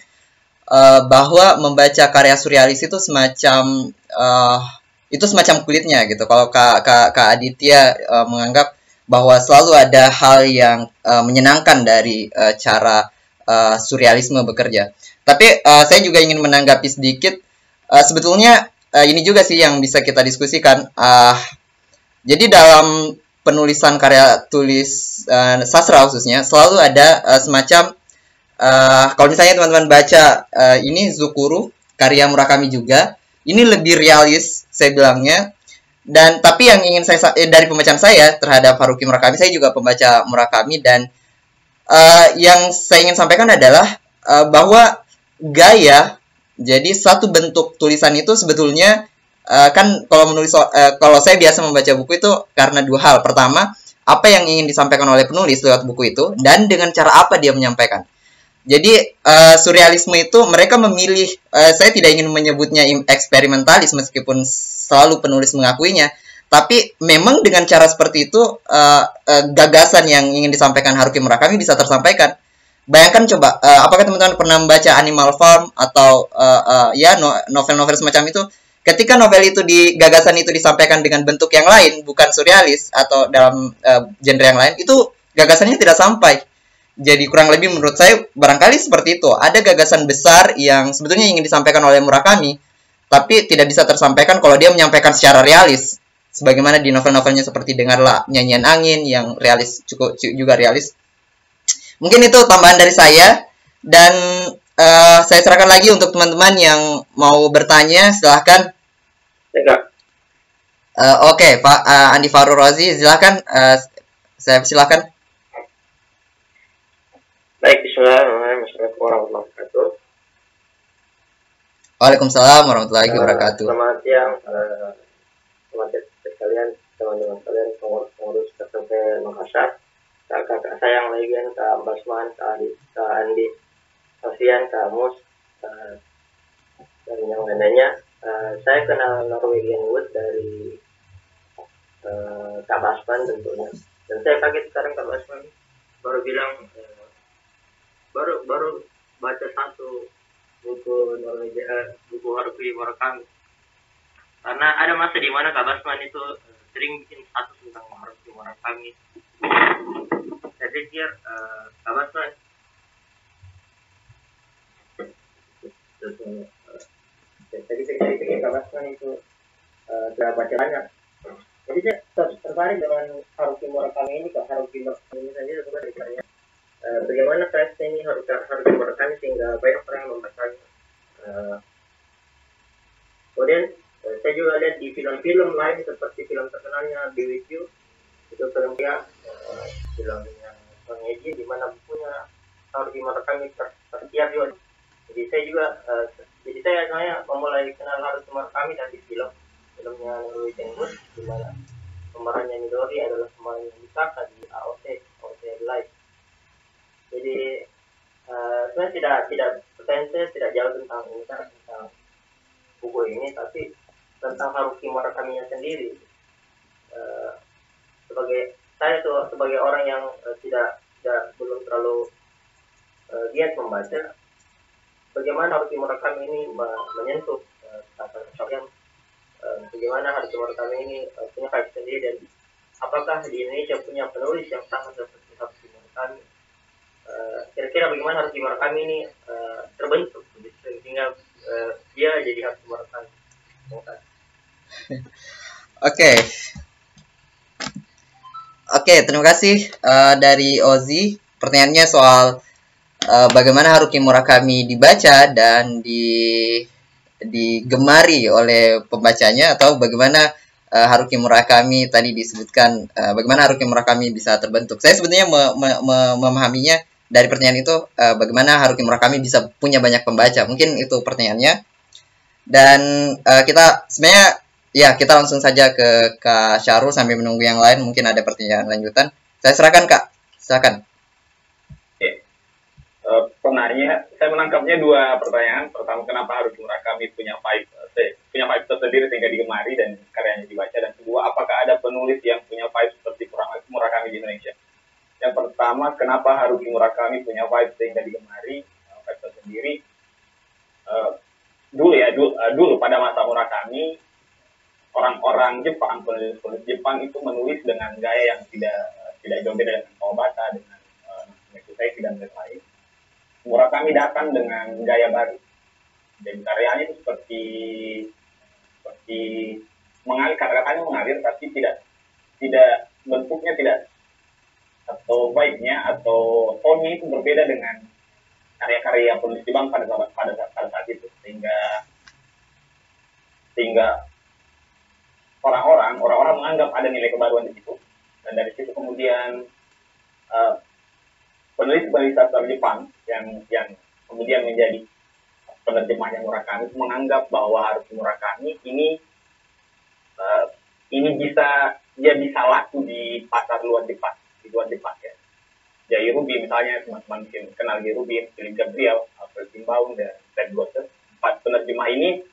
Speaker 2: bahwa membaca karya surrealis itu semacam kulitnya gitu. Kalau Kak Aditya menganggap bahwa selalu ada hal yang menyenangkan dari cara surrealisme bekerja. Tapi saya juga ingin menanggapi sedikit. Sebetulnya ini juga sih yang bisa kita diskusikan. Jadi dalam penulisan karya tulis sastra khususnya selalu ada semacam kalau misalnya teman-teman baca ini Zukuru karya Murakami juga, ini lebih realis saya bilangnya. Dan tapi yang ingin saya dari pembacaan saya terhadap Haruki Murakami, saya juga pembaca Murakami, dan yang saya ingin sampaikan adalah bahwa gaya, jadi satu bentuk tulisan itu sebetulnya kan kalau saya biasa membaca buku itu karena 2 hal. Pertama, apa yang ingin disampaikan oleh penulis lewat buku itu, dan dengan cara apa dia menyampaikan. Jadi surrealisme itu mereka memilih, saya tidak ingin menyebutnya eksperimentalis meskipun selalu penulis mengakuinya, tapi memang dengan cara seperti itu gagasan yang ingin disampaikan Haruki Murakami bisa tersampaikan. Bayangkan coba, apakah teman-teman pernah membaca Animal Farm atau novel-novel semacam itu? Ketika novel itu gagasan itu disampaikan dengan bentuk yang lain, bukan surrealis atau dalam genre yang lain, itu gagasannya tidak sampai. Jadi kurang lebih menurut saya barangkali seperti itu. Ada gagasan besar yang sebetulnya ingin disampaikan oleh Murakami, tapi tidak bisa tersampaikan kalau dia menyampaikan secara realis. Sebagaimana di novel-novelnya seperti Dengarlah Nyanyian Angin yang realis, cukup juga realis. Mungkin itu tambahan dari saya, dan saya serahkan lagi untuk teman-teman yang mau bertanya, silahkan. Oke, Pak Andi Farul Razi, silahkan. Saya silahkan.
Speaker 4: Baik, bismillahirrahmanirrahim. Assalamualaikum warahmatullahi wabarakatuh.
Speaker 2: Waalaikumsalam warahmatullahi wabarakatuh.
Speaker 4: Selamat siang, teman-teman sekalian, teman-teman sekalian, pengurus SMP Makassar, kakak saya yang lain, Kak Basman, Kak Andi, Sofian, Kak Mus, dan yang lainnya. Saya kenal Norwegian Wood dari Kak Basman tentunya, dan saya kaget sekarang Kak Basman baru bilang baru baca satu buku Norwegia, buku Haruki Murakami. Karena ada masa di mana Kak Basman itu sering bikin status tentang Haruki Murakami. Saya pikir Kak Basman jadi saya pikir Kak Basman itu sudah baca banyak. Jadi saya tertarik dengan Haruki Murakami ini. Kak Haruki Murakami ini sendiri juga ditanya bagaimana kreasinya ini Haruki Murakami sehingga banyak orang yang membacanya. Kemudian saya juga lihat di film-film lain seperti film terkenalnya Be With You, itu film dia filmnya Sonyeji di mana bukunya Haruki Murakami tersiar juga. Jadi saya juga saya memulai kenal Haruki Murakami dari filmnya Norwegian Wood, di mana pemerannya Midori adalah pemeran yang Misaka di AOT Live. Jadi sebenarnya pertanyaan saya tidak jauh tentang buku ini, tapi tentang Haruki Murakami-nya sendiri. Sebagai orang yang belum terlalu giat membaca, bagaimana Haruki Murakami ini menyentuh kalian, bagaimana Haruki Murakami ini punya vibe sendiri, dan apakah di Indonesia punya penulis yang sama seperti Haruki Murakami? Kira-kira bagaimana Haruki Murakami ini terbentuk sehingga dia jadi Haruki Murakami?
Speaker 2: Oke, terima kasih dari Ozi. Pertanyaannya soal bagaimana Haruki Murakami dibaca dan digemari oleh pembacanya, atau bagaimana Haruki Murakami tadi disebutkan bagaimana Haruki Murakami bisa terbentuk. Saya sebetulnya memahaminya dari pertanyaan itu, bagaimana Haruki Murakami bisa punya banyak pembaca. Mungkin itu pertanyaannya. Dan kita sebenarnya kita langsung saja ke Kak Syahrul sambil menunggu yang lain. Mungkin ada pertanyaan lanjutan. Saya serahkan, Kak. Silakan.
Speaker 1: Sebenarnya saya menangkapnya dua pertanyaan. Pertama, kenapa Haruki Murakami punya vibe tersendiri sehingga digemari dan karyanya dibaca, dan kedua, apakah ada penulis yang punya vibe seperti Murakami di Indonesia? Yang pertama, kenapa Haruki Murakami punya vibe sehingga digemari, vibe tersendiri? Dulu pada masa Murakami, orang-orang Jepang, penulis Jepang itu menulis dengan gaya yang tidak jauh beda dengan Kawabata, dengan Mitsubishi dan lain-lain. Murakami datang dengan gaya baru, dan karyanya itu seperti mengalir, kata-katanya mengalir, tapi tidak bentuknya tidak, atau vibe-nya atau tone-nya itu berbeda dengan karya-karya penulis Jepang pada saat itu, sehingga orang-orang menganggap ada nilai kebaruan di situ, dan dari situ kemudian penulis-penulis sastra Jepang yang kemudian menjadi penerjemahnya Murakami menganggap bahwa Haruki Murakami ini bisa laku di pasar luar Jepang ya. Jai Rubin misalnya, teman-teman mungkin kenal Jai Rubin, Philip Gabriel, Alfred Timbaum, dan Ted Gosses. 4 penerjemah ini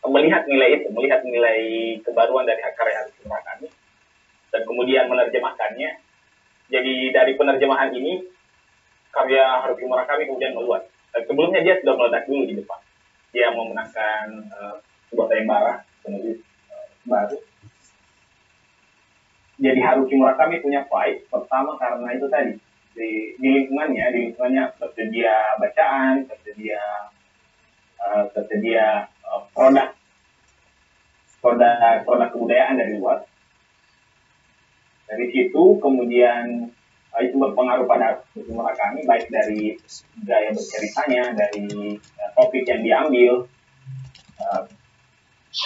Speaker 1: melihat nilai kebaruan dari karya Haruki Murakami dan kemudian menerjemahkannya. Jadi dari penerjemahan ini karya Haruki Murakami kemudian meluas. Dan sebelumnya dia sudah meledak dulu di Jepang. Dia memenangkan sebuah sayembara penulis baru. Jadi Haruki Murakami punya vibe pertama karena itu tadi, di lingkungannya tersedia bacaan, tersedia produk kebudayaan dari luar. Dari situ kemudian itu berpengaruh pada Haruki Murakami, baik dari gaya berceritanya, dari topik yang diambil,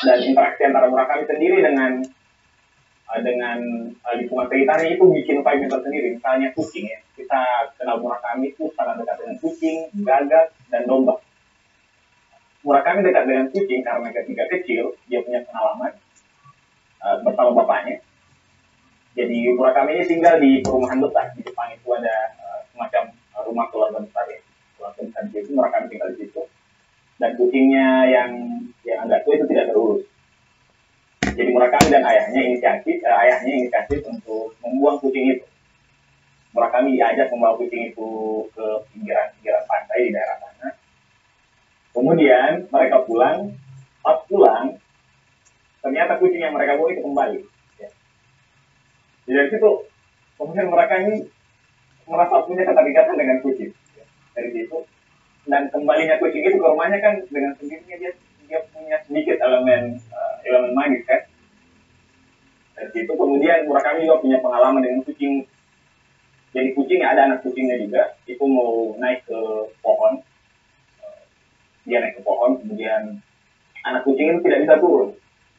Speaker 1: dan interaksi antara Murakami sendiri dengan lingkungan sekitarnya itu bikin vibe tersendiri. Misalnya kucing ya, kita kenal Murakami itu sangat dekat dengan kucing, gagak, dan domba. Murakami dekat dengan kucing karena ketika kecil dia punya pengalaman bersama bapaknya. Jadi Murakami ini tinggal di perumahan besar di Jepang, itu ada semacam rumah keluarga besar ya. Keluarga besar itu Murakami tinggal di situ. Dan kucingnya yang agak tua itu tidak terurus. Jadi Murakami dan ayahnya inisiatif untuk membuang kucing itu. Murakami diajak membawa kucing itu ke pinggiran pantai di daerah sana. Kemudian mereka pulang, pas pulang ternyata kucing yang mereka bawa itu kembali. Ya. Jadi dari situ kemudian mereka ini merasa punya keterikatan dengan kucing. Ya. Dari situ dan kembalinya kucing itu ke rumahnya kan dengan sendirinya dia punya sedikit elemen magis kan. Dari situ kemudian Murakami juga punya pengalaman dengan kucing. Jadi kucingnya ada anak kucingnya juga, itu mau naik ke pohon, dia naik ke pohon, kemudian anak kucing itu tidak bisa turun.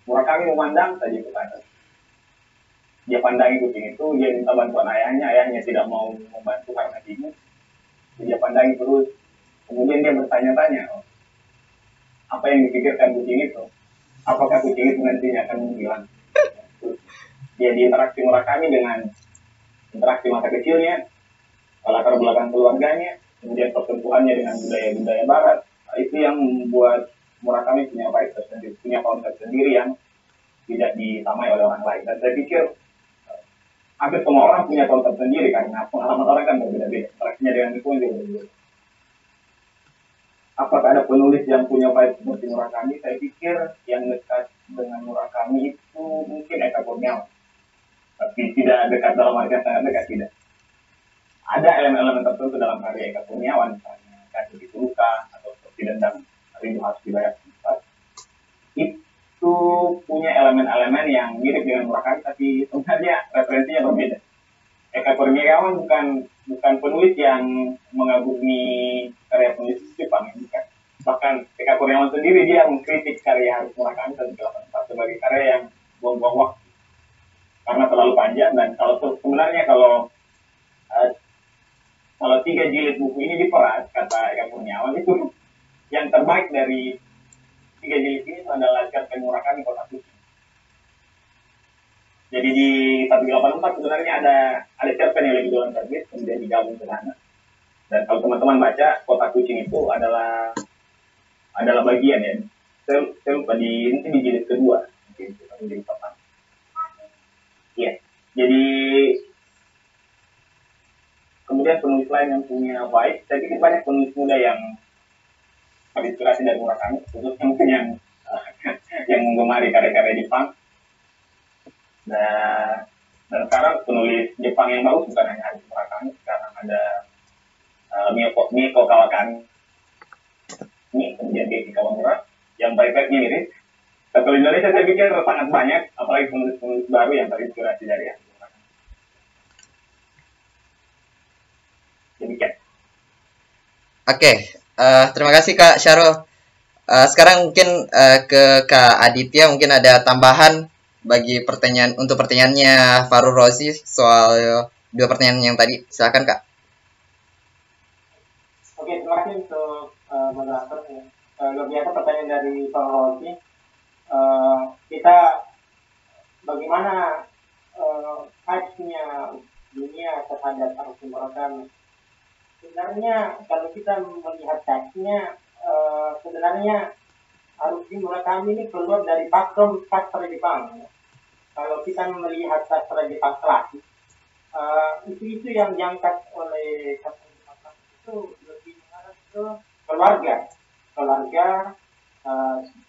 Speaker 1: Murakami memandang saja ke atas. Dia pandangi kucing itu, dia minta bantuan ayahnya tidak mau membantu karena bingung. Dia pandangi terus, kemudian dia bertanya-tanya, apa yang dipikirkan kucing itu? Apakah kucing itu nantinya akan menghilang? Dia diinteraksi Murakami dengan interaksi masa kecilnya, latar belakang keluarganya, kemudian persentuhannya dengan budaya-budaya barat. Nah, itu yang membuat Murakami punya vibe tersendiri, punya konsep sendiri yang tidak disamai oleh orang lain. Dan saya pikir hampir semua orang punya konsep sendiri karena pengalaman orang kan berbeda-beda, interaksinya dengan lingkungan juga berbeda. Apakah ada penulis yang punya vibe seperti Murakami? Saya pikir yang dekat dengan Murakami itu mungkin Eka Kurniawan. Tapi tidak dekat dalam artian sangat dekat, tidak. Ada elemen-elemen tertentu dalam karya Eka Kurniawan, misalnya Kasih Itu Luka atau Seperti Dendam Rindu Harus Dibayar Sempat. Itu punya elemen-elemen yang mirip dengan Murakami, tapi sebenarnya referensinya berbeda. Eka Kurniawan bukan penulis yang mengagumi karya penulis Jepang, bukan. Bahkan Eka Kurniawan sendiri dia mengkritik karya Haruki Murakami sebagai karya yang buang-buang waktu karena terlalu panjang. Dan sebenarnya kalau 3 jilid buku ini diperas, kata Eka Kurniawan, itu yang terbaik dari 3 jilid ini adalah cerpen Murakami Kota Suci. Jadi di 184 sebenarnya ada cerpen yang lebih duluan terbit, kemudian digabung ke sana. Dan kalau teman-teman baca, Kota Kucing itu adalah bagian ya. Saya lupa mungkin di jilid kedua, mungkin atau jilid pertama. Iya. Jadi kemudian penulis lain yang punya vibe, saya pikir banyak penulis muda yang terinspirasi dari Murakami, khususnya mungkin yang menggemari karya-karya Jepang. Dan sekarang penulis Jepang yang bagus bukan hanya Haruki Murakami, sekarang ada Mieko Kawakami, kemudian Geki Kawamura, yang vibe-nya mirip. Kalau Indonesia saya pikir sangat banyak, apalagi penulis-penulis baru yang terinspirasi dari Haruki Murakami. Demikian.
Speaker 2: Oke, terima kasih Kak Syarul. Sekarang mungkin ke Kak Aditya, mungkin ada tambahan bagi pertanyaannya Farul Rozi soal 2 pertanyaan yang tadi. Silakan Kak.
Speaker 3: Oke, terima kasih untuk moderator. Luar biasa pertanyaan dari Farul Rozi. Kita bagaimana hype-nya dunia terhadap Haruki Murakami? Sebenarnya kalau kita melihat teksnya, sebenarnya Haruki Murakami ini keluar dari background sastra Jepang. Kalau kita melihat sastra Jepang klasik, isu-isu yang diangkat oleh sastra Jepang itu lebih mengarah ke keluarga,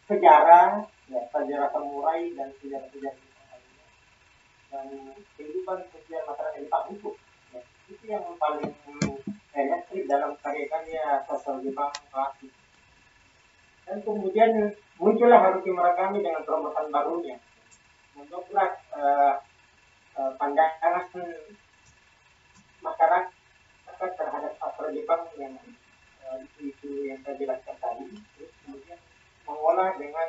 Speaker 3: sejarah, ya, sejarah samurai dan sejarah-sejarah Jepang lainnya, dan kehidupan sosial masyarakat Jepang itu. Ya, itu yang paling elektrik dalam karya-karya sastra Jepang klasik. Dan kemudian muncullah Haruki Murakami dengan terobosan barunya, mendobrak pandangan masyarakat terhadap sastra Jepang yang isu-isu yang saya jelaskan tadi, terus kemudian mengolah dengan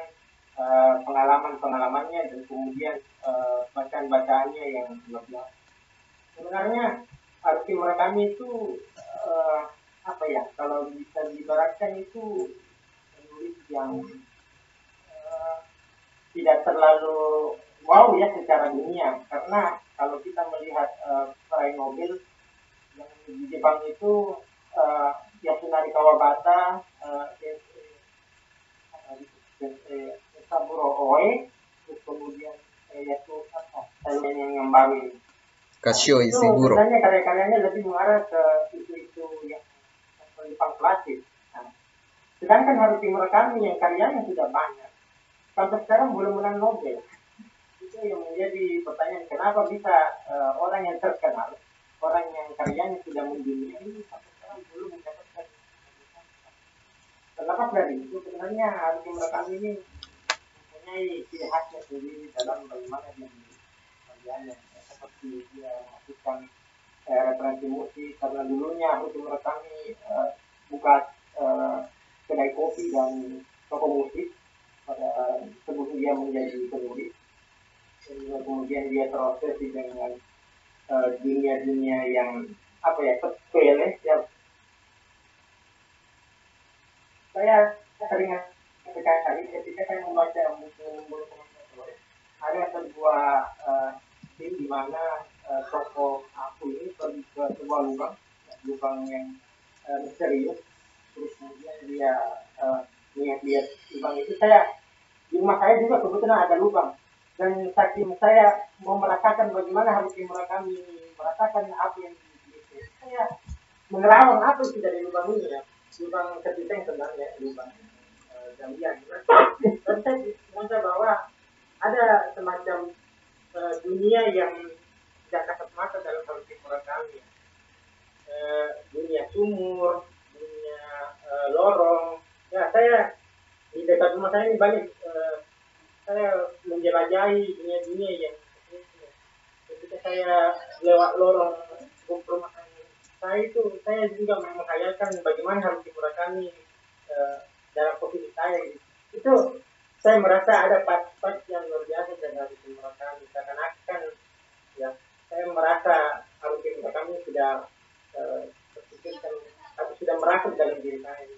Speaker 3: pengalaman-pengalamannya dan kemudian bacaan-bacaannya yang luar biasa. Sebenarnya Haruki Murakami itu kalau bisa diibaratkan itu penulis yang tidak terlalu wow ya secara dunia, karena kalau kita melihat peraih Nobel yang di Jepang itu Yasunari Kawabata, Saburo Oe, terus kemudian yang baru ini.
Speaker 2: Casio
Speaker 3: itu
Speaker 2: Ishiguro.
Speaker 3: sebenarnya karya-karyanya lebih mengarah ke isu-isu yang Jepang klasik. Nah, sedangkan Haruki Murakami yang karyanya sudah banyak, sampai sekarang belum menang Nobel. Itu yang menjadi pertanyaan, kenapa bisa orang yang terkenal, orang yang karyanya sudah mendunia ini sampai sekarang belum mendapatkan. Terlepas dari itu, sebenarnya Haruki Murakami ini mempunyai ciri khasnya sendiri dalam bagaimana dia menulis karyanya. Seperti dia melakukan referensi musik, karena dulunya Haruki Murakami buka kedai kopi dan toko musik sebelum dia menjadi penulis. Dan kemudian dia terobsesi dengan dunia-dunia yang apa ya, sepele ya. Saya teringat sekali ketika saya membaca buku ada sebuah scene di mana tokoh aku ini pergi ke sebuah lubang yang misterius, terus kemudian dia lihat lubang itu. Saya di rumah saya juga kebetulan ada lubang, dan saking saya mau merasakan bagaimana Haruki Murakami merasakan apa yang di saya menerawang apa yang tidak di lubang ini ya, lubang ketiteng sebenarnya, lubang galian. Dan saya merasa bahwa ada semacam dunia yang tidak kasat mata dalam Haruki Murakami. Dunia sumur, dunia lorong. Ya, saya di dekat rumah saya ini banyak saya menjelajahi dunia-dunia yang ketika saya lewat lorong rumah saya itu, saya juga menghayalkan bagaimana Haruki Murakami dalam posisi saya. Itu saya merasa ada part-part yang luar biasa dari Haruki Murakami, seakan-akan ya saya merasa Haruki Murakami sudah terpikirkan atau sudah merasuk dalam diri saya.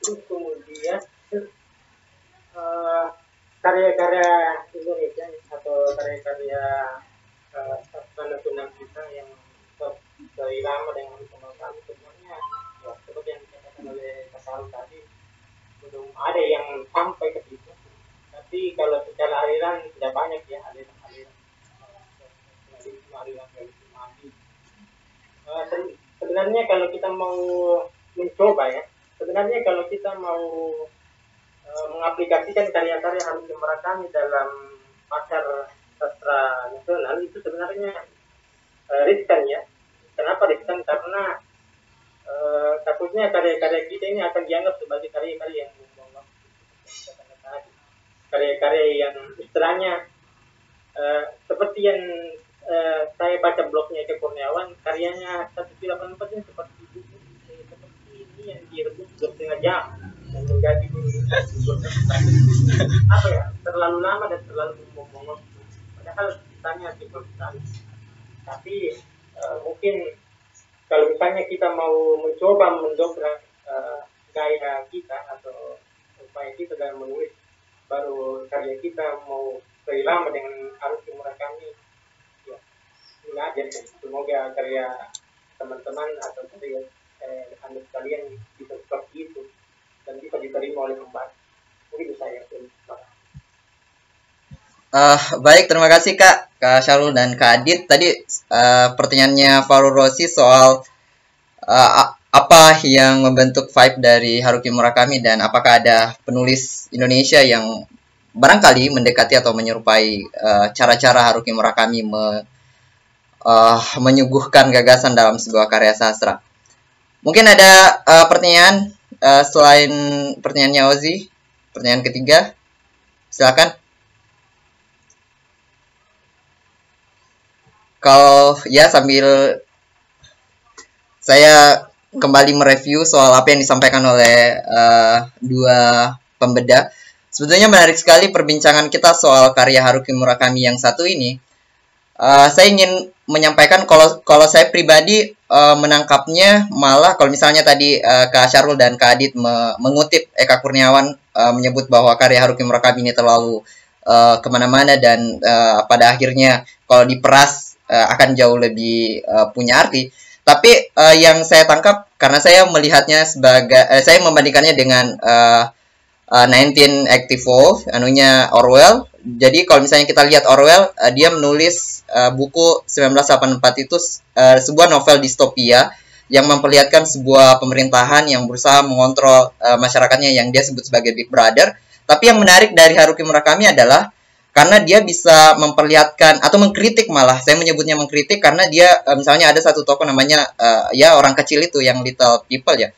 Speaker 3: Terus kemudian karya-karya Indonesia atau karya-karya sastra kita yang seirama dengan Murakami sebenarnya ya, seperti yang dikatakan oleh Kasal tadi, belum ada yang sampai ke situ. Tapi kalau secara aliran tidak banyak ya, aliran mati. Sebenarnya kalau kita mau mencoba ya, sebenarnya kalau kita mau mengaplikasikan karya-karya Haruki Murakami dalam pasar sastra nasional, itu sebenarnya riskan ya. Kenapa riskan? Karena takutnya karya-karya kita ini akan dianggap sebagai karya-karya yang membawa karya-karya yang istilahnya seperti yang saya baca blognya Eka Kurniawan, karyanya 184 ini seperti ini yang direbus 2,5 jam dan menjadi apa ya, terlalu lama dan terlalu membuang. Padahal kitanya simpel sekali. Tapi mungkin kalau misalnya kita mau mencoba mendobrak gaya kita atau upaya kita dalam menulis, baru karya kita mau seirama dengan Haruki Murakami, ya ini aja. Semoga karya teman-teman atau karya Anda sekalian bisa seperti itu dan bisa diterima oleh pembaca. Mungkin saya
Speaker 2: baik, terima kasih Kak Syarul dan Kak Adit. Tadi pertanyaannya Farul Rossi soal apa yang membentuk vibe dari Haruki Murakami dan apakah ada penulis Indonesia yang barangkali mendekati atau menyerupai cara-cara Haruki Murakami menyuguhkan gagasan dalam sebuah karya sastra. Mungkin ada pertanyaan selain pertanyaannya Ozi, pertanyaan ketiga, silakan. Kalau ya, sambil saya kembali mereview soal apa yang disampaikan oleh dua pembeda. Sebetulnya menarik sekali perbincangan kita soal karya Haruki Murakami yang satu ini. Saya ingin menyampaikan kalau saya pribadi menangkapnya malah kalau misalnya tadi Kak Syarul dan Kak Adit mengutip Eka Kurniawan menyebut bahwa karya Haruki Murakami ini terlalu kemana-mana dan pada akhirnya kalau diperas akan jauh lebih punya arti. Tapi yang saya tangkap karena saya melihatnya sebagai saya membandingkannya dengan 1984 anunya Orwell Jadi kalau misalnya kita lihat Orwell, dia menulis buku 1984 itu sebuah novel distopia yang memperlihatkan sebuah pemerintahan yang berusaha mengontrol masyarakatnya yang dia sebut sebagai Big Brother. Tapi yang menarik dari Haruki Murakami adalah karena dia bisa memperlihatkan atau mengkritik, malah saya menyebutnya mengkritik karena dia misalnya ada satu tokoh namanya ya orang kecil itu yang Little People ya.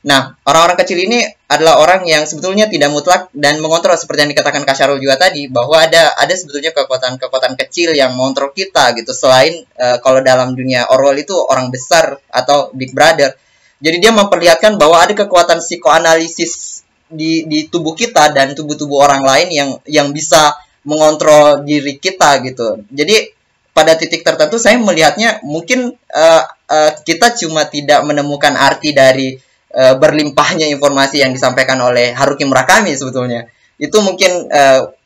Speaker 2: Nah, orang-orang kecil ini adalah orang yang sebetulnya tidak mutlak dan mengontrol seperti yang dikatakan Kak Syarul juga tadi, bahwa ada sebetulnya kekuatan-kekuatan kecil yang mengontrol kita gitu. Selain kalau dalam dunia Orwell itu orang besar atau Big Brother. Jadi dia memperlihatkan bahwa ada kekuatan psikoanalisis di tubuh kita dan tubuh-tubuh orang lain yang bisa mengontrol diri kita gitu. Jadi pada titik tertentu saya melihatnya mungkin kita cuma tidak menemukan arti dari berlimpahnya informasi yang disampaikan oleh Haruki Murakami sebetulnya. Itu mungkin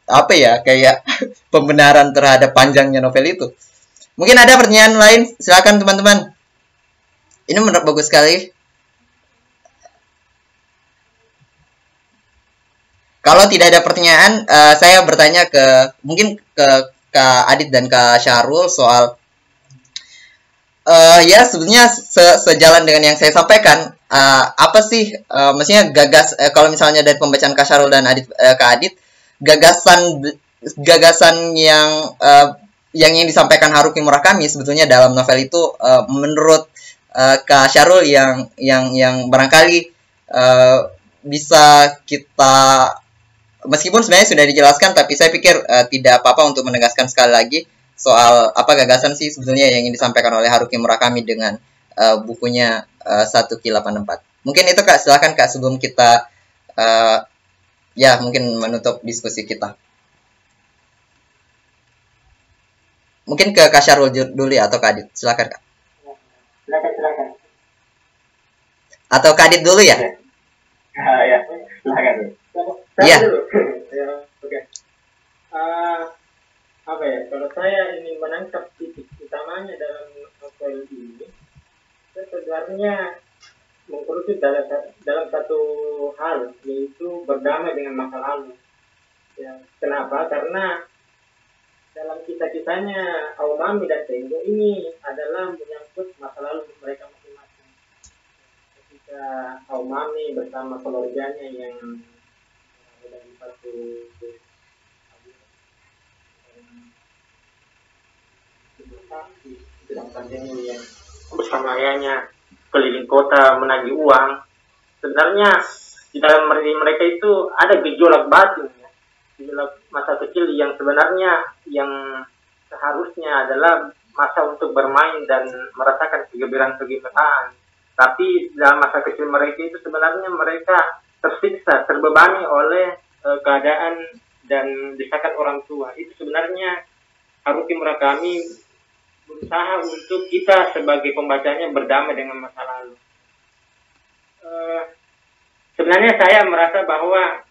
Speaker 2: apa ya, kayak pembenaran terhadap panjangnya novel itu. Mungkin ada pertanyaan lain, silakan teman-teman. Ini menurut bagus sekali. Kalau tidak ada pertanyaan, saya bertanya mungkin ke Kak Adit dan Kak Syarul soal ya sebetulnya sejalan dengan yang saya sampaikan, apa sih maksudnya kalau misalnya dari pembacaan Kak Syarul dan Kak Adit, gagasan yang disampaikan Haruki Murakami sebetulnya dalam novel itu menurut Kak Syarul yang barangkali bisa kita, meskipun sebenarnya sudah dijelaskan, tapi saya pikir tidak apa-apa untuk menegaskan sekali lagi soal apa gagasan sih sebetulnya yang ingin disampaikan oleh Haruki Murakami dengan bukunya 1Q84. Mungkin itu Kak, silakan Kak sebelum kita ya mungkin menutup diskusi kita. Mungkin ke Kak Syarul dulu ya, atau Kak Adit, silakan Kak.
Speaker 3: Silakan.
Speaker 2: Atau Kak Adit dulu ya?
Speaker 3: Ya, silakan.
Speaker 2: Iya.
Speaker 3: Oke. Apa ya? Kalau saya ingin menangkap titik utamanya dalam novel ini, saya sebenarnya mengkerucut dalam satu hal, yaitu berdamai dengan masa lalu. Ya, kenapa? Karena dalam kisah-kisahnya Aomami dan Tengo ini adalah menyangkut masa lalu mereka masing-masing. Ketika Aomami bersama keluarganya yang dari satu sedangkan Tengo yang bersama ayahnya keliling kota menagih uang. Sebenarnya di dalam mereka itu ada gejolak batin, ya. Gejolak masa kecil yang sebenarnya yang seharusnya adalah masa untuk bermain dan merasakan kegembiraan. Tapi dalam masa kecil mereka itu sebenarnya mereka tersiksa, terbebani oleh keadaan dan desakan orang tua. Itu sebenarnya Haruki Murakami berusaha untuk kita sebagai pembacanya berdamai dengan masa lalu. Sebenarnya saya merasa bahwa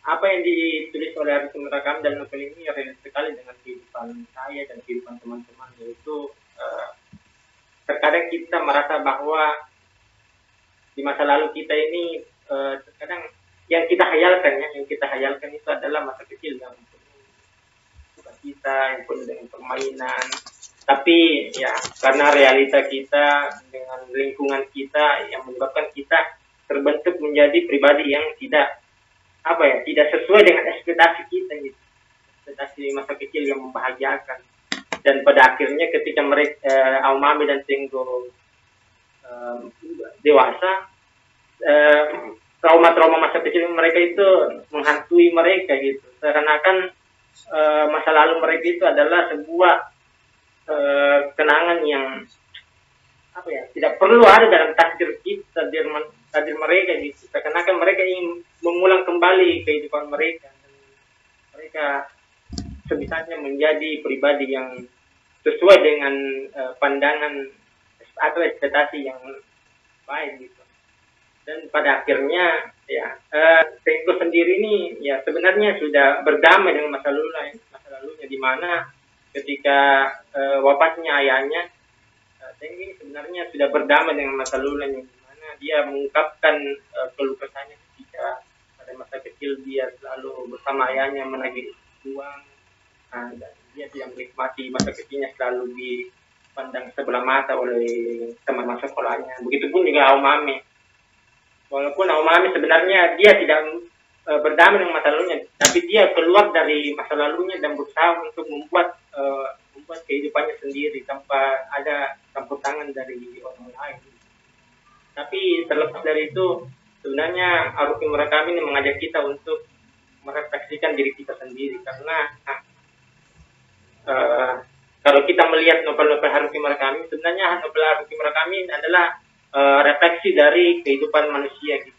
Speaker 3: apa yang ditulis oleh Haruki Murakami dalam novel ini relate sekali dengan kehidupan saya dan kehidupan teman-teman, yaitu terkadang kita merasa bahwa di masa lalu kita ini terkadang yang kita hayalkan itu adalah masa kecil yang penuh sukacita, yang penuh dengan permainan. Tapi ya karena realita kita dengan lingkungan kita yang menyebabkan kita terbentuk menjadi pribadi yang tidak sesuai dengan ekspektasi kita gitu. Ekspektasi masa kecil yang membahagiakan. Dan pada akhirnya ketika mereka Aomami dan Tengo dewasa, trauma-trauma masa kecil mereka itu menghantui mereka gitu. Seakan-akan masa lalu mereka itu adalah sebuah kenangan yang tidak perlu ada dalam takdir kita, takdir mereka gitu. Seakan-akan mereka ingin mengulang kembali kehidupan mereka. Dan mereka sebisanya menjadi pribadi yang sesuai dengan pandangan atau ekspektasi yang baik gitu. Dan pada akhirnya ya Tengo sendiri ini ya sebenarnya sudah berdamai dengan masa lalunya, di mana ketika wafatnya ayahnya, Tengo ini sebenarnya sudah berdamai dengan masa lalunya, di mana dia mengungkapkan keluh kesahnya ketika pada masa kecil dia selalu bersama ayahnya menagih uang dan dia tidak menikmati masa kecilnya, selalu dipandang sebelah mata oleh teman masa sekolahnya. Begitupun juga Aomame. Walaupun Aomame sebenarnya dia tidak berdamai dengan masa lalunya, tapi dia keluar dari masa lalunya dan berusaha untuk membuat kehidupannya sendiri tanpa ada campur tangan dari orang lain. Tapi terlepas dari itu, sebenarnya Haruki Murakami ini mengajak kita untuk merefleksikan diri kita sendiri, karena kalau kita melihat novel-novel Haruki Murakami, sebenarnya novel Haruki Murakami adalah refleksi dari kehidupan manusia gitu.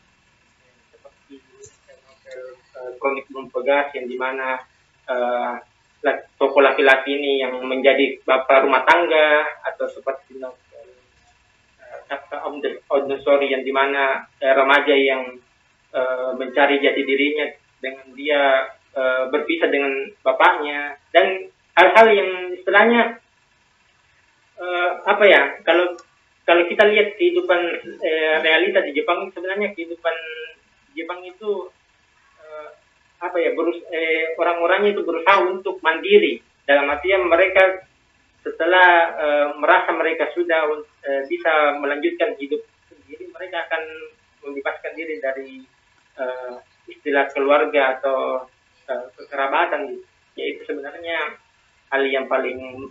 Speaker 3: Seperti novel Kronik Burung Pegas, yang dimana tokoh laki-laki ini yang menjadi bapak rumah tangga, atau seperti novel Chapter on the Story, yang dimana remaja yang mencari jati dirinya dengan dia berpisah dengan bapaknya, dan hal-hal yang istilahnya kalau kita lihat kehidupan realita di Jepang, sebenarnya kehidupan Jepang itu orang-orangnya itu berusaha untuk mandiri, dalam artian mereka setelah merasa mereka sudah bisa melanjutkan hidup sendiri, mereka akan membebaskan diri dari istilah keluarga atau kekerabatan. Yaitu sebenarnya hal yang paling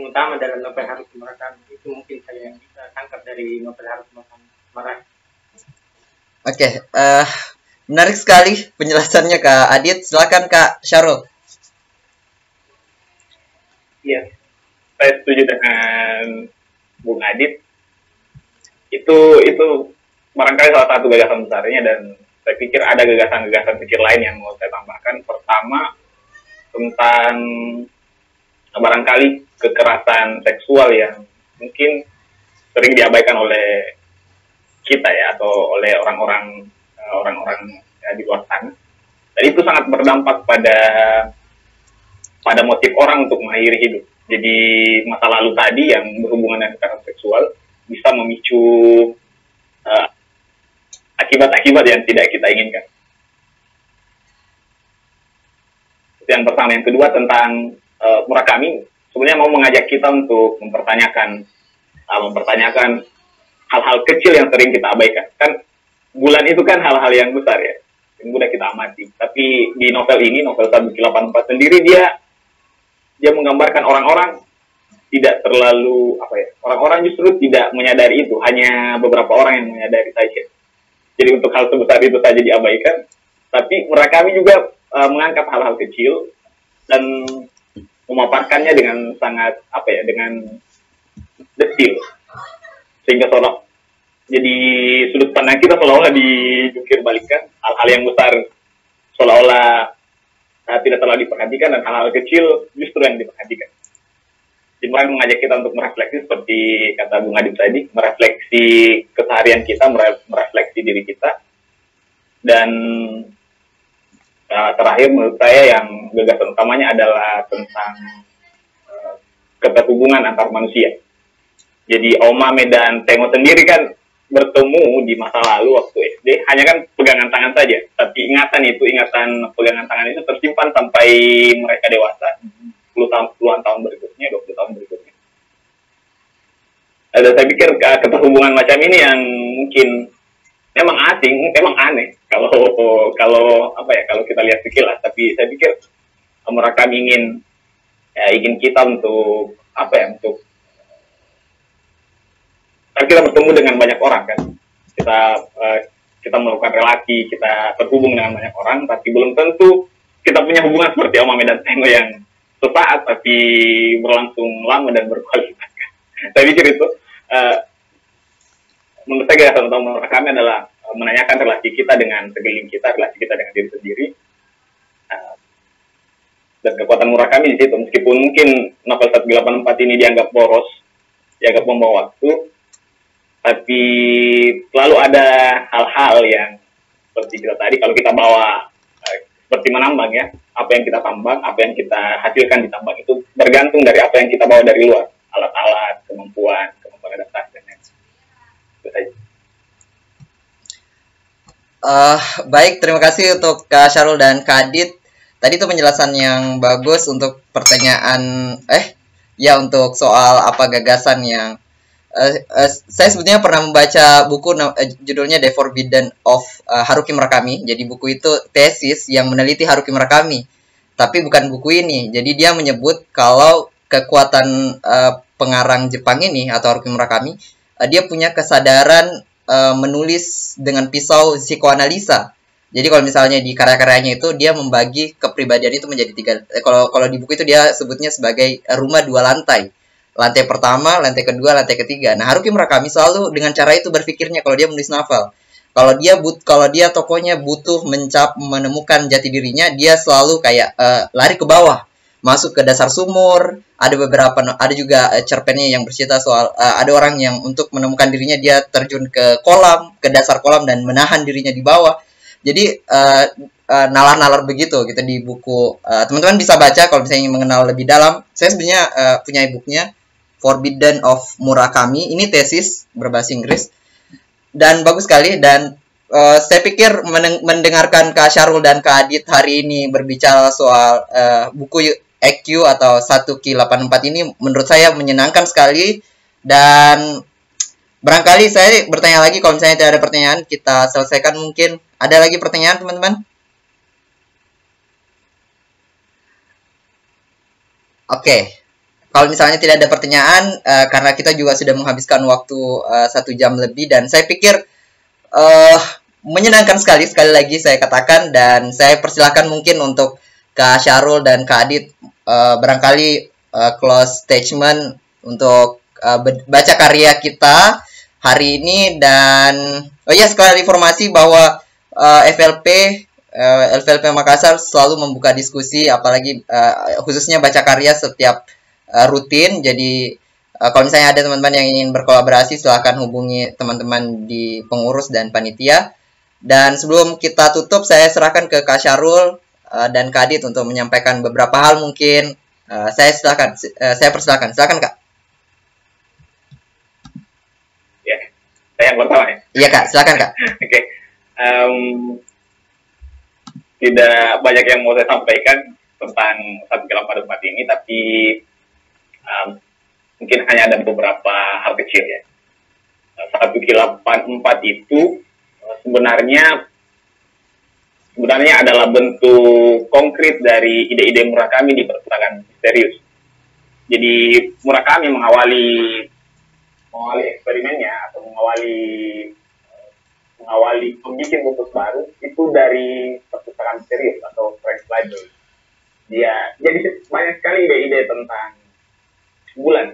Speaker 3: utama dalam novel Haruki Murakami. Itu mungkin saya yang bisa tangkap dari novel Haruki Murakami.
Speaker 2: Oke, menarik sekali penjelasannya Kak Adit. Silakan Kak Syarul.
Speaker 1: Iya, saya setuju dengan Bung Adit. Itu barangkali salah satu gagasan besarnya, dan saya pikir ada gagasan-gagasan kecil lain yang mau saya tambahkan. Pertama, tentang barangkali kekerasan seksual yang mungkin sering diabaikan oleh kita ya, atau oleh orang-orang ya, di luar sana. Dan itu sangat berdampak pada motif orang untuk mengakhiri hidup. Jadi masa lalu tadi yang berhubungan dengan kekerasan seksual bisa memicu akibat-akibat yang tidak kita inginkan. Itu yang pertama. Yang kedua, tentang Murakami sebenarnya mau mengajak kita untuk mempertanyakan hal-hal kecil yang sering kita abaikan. Kan bulan itu kan hal-hal yang besar ya, yang mudah kita amati. Tapi di novel ini, novel Sabuki 84 sendiri, dia menggambarkan orang-orang tidak terlalu orang-orang justru tidak menyadari itu, hanya beberapa orang yang menyadari saja. Jadi untuk hal sebesar itu saja diabaikan. Tapi Murakami juga mengangkat hal-hal kecil dan memaparkannya dengan sangat dengan detail, sehingga jadi sudut pandang kita seolah-olah dijungkir balikan. Hal-hal yang besar seolah-olah tidak terlalu diperhatikan, dan hal-hal kecil justru yang diperhatikan. Jadi mereka mengajak kita untuk merefleksi, seperti kata Bung Adit tadi, merefleksi keseharian kita, merefleksi diri kita. Dan terakhir menurut saya yang gagasan utamanya adalah tentang keterhubungan antar manusia. Jadi Aomame dan Tengo sendiri kan bertemu di masa lalu waktu SD, hanya kan pegangan tangan saja, tapi ingatan pegangan tangan itu tersimpan sampai mereka dewasa, puluhan tahun berikutnya, 20 tahun berikutnya. Dan saya pikir keterhubungan macam ini yang mungkin memang asing, memang aneh kalau kita lihat sekilas, tapi saya pikir Murakami ingin kita untuk kita bertemu dengan banyak orang kan, kita melakukan relasi, kita terhubung dengan banyak orang, tapi belum tentu kita punya hubungan seperti Aomame dan Tengo yang sesaat tapi berlangsung lama dan berkualitas. Saya pikir itu menurut saya gagasan utama Murakami adalah menanyakan relasi kita dengan sekeliling kita, relasi kita dengan diri sendiri. Dan kekuatan Murakami di situ, meskipun mungkin novel 184 ini dianggap boros, dianggap membawa waktu, tapi selalu ada hal-hal yang seperti kita tadi, kalau kita bawa seperti menambang ya, apa yang kita tambang, apa yang kita hasilkan di tambang itu bergantung dari apa yang kita bawa dari luar, alat-alat, kemampuan adaptasi dan lain-lain. Itu saja.
Speaker 2: Baik, terima kasih untuk Kak Syarul dan Kak Adit. Tadi itu penjelasan yang bagus untuk pertanyaan ya untuk soal apa gagasan yang saya sebetulnya pernah membaca buku judulnya The Forbidden of Haruki Murakami. Jadi buku itu tesis yang meneliti Haruki Murakami. Tapi bukan buku ini. Jadi dia menyebut kalau kekuatan pengarang Jepang ini atau Haruki Murakami, dia punya kesadaran menulis dengan pisau psikoanalisa. Jadi kalau misalnya di karya-karyanya itu dia membagi kepribadian itu menjadi 3. Kalau di buku itu dia sebutnya sebagai rumah 2 lantai. Lantai pertama, lantai kedua, lantai ketiga. Nah, Haruki Murakami selalu dengan cara itu berpikirnya kalau dia menulis novel. Kalau dia tokohnya butuh menemukan jati dirinya, dia selalu kayak lari ke bawah, masuk ke dasar sumur. Ada juga cerpennya yang bercerita soal ada orang yang untuk menemukan dirinya dia terjun ke dasar kolam dan menahan dirinya di bawah. Jadi nalar-nalar begitu gitu di buku. Teman-teman bisa baca kalau misalnya ingin mengenal lebih dalam. Saya sebenarnya punya e-booknya Forbidden of Murakami. Ini tesis berbahasa Inggris dan bagus sekali. Dan saya pikir mendengarkan Kak Syarul dan Kak Adit hari ini berbicara soal buku EQ atau 1Q84 ini menurut saya menyenangkan sekali. Dan barangkali saya bertanya lagi, kalau misalnya tidak ada pertanyaan kita selesaikan mungkin. Ada lagi pertanyaan teman-teman? Oke. Kalau misalnya tidak ada pertanyaan, karena kita juga sudah menghabiskan waktu 1 jam lebih, dan saya pikir menyenangkan sekali lagi saya katakan, dan saya persilahkan mungkin untuk Kak Syarul dan Kak Adit barangkali close statement untuk baca karya kita hari ini. Dan sekali informasi bahwa FLP Makassar selalu membuka diskusi, apalagi khususnya baca karya setiap rutin. Jadi kalau misalnya ada teman-teman yang ingin berkolaborasi, silahkan hubungi teman-teman di pengurus dan panitia. Dan sebelum kita tutup, saya serahkan ke Kak Syarul dan Kak Adit untuk menyampaikan beberapa hal mungkin. Saya persilakan. Silakan Kak.
Speaker 1: Ya, saya yang pertama ya.
Speaker 2: Iya Kak, silakan Kak.
Speaker 1: Oke. Tidak banyak yang mau saya sampaikan tentang 1Q84 ini, tapi mungkin hanya ada beberapa hal kecil ya. 1Q84 itu sebenarnya adalah bentuk konkret dari ide-ide Murakami di perpustakaan misterius. Jadi Murakami mengawali eksperimennya atau mengawali pembikin buku baru itu dari perpustakaan misterius atau French Library. Jadi banyak sekali ide-ide tentang bulan,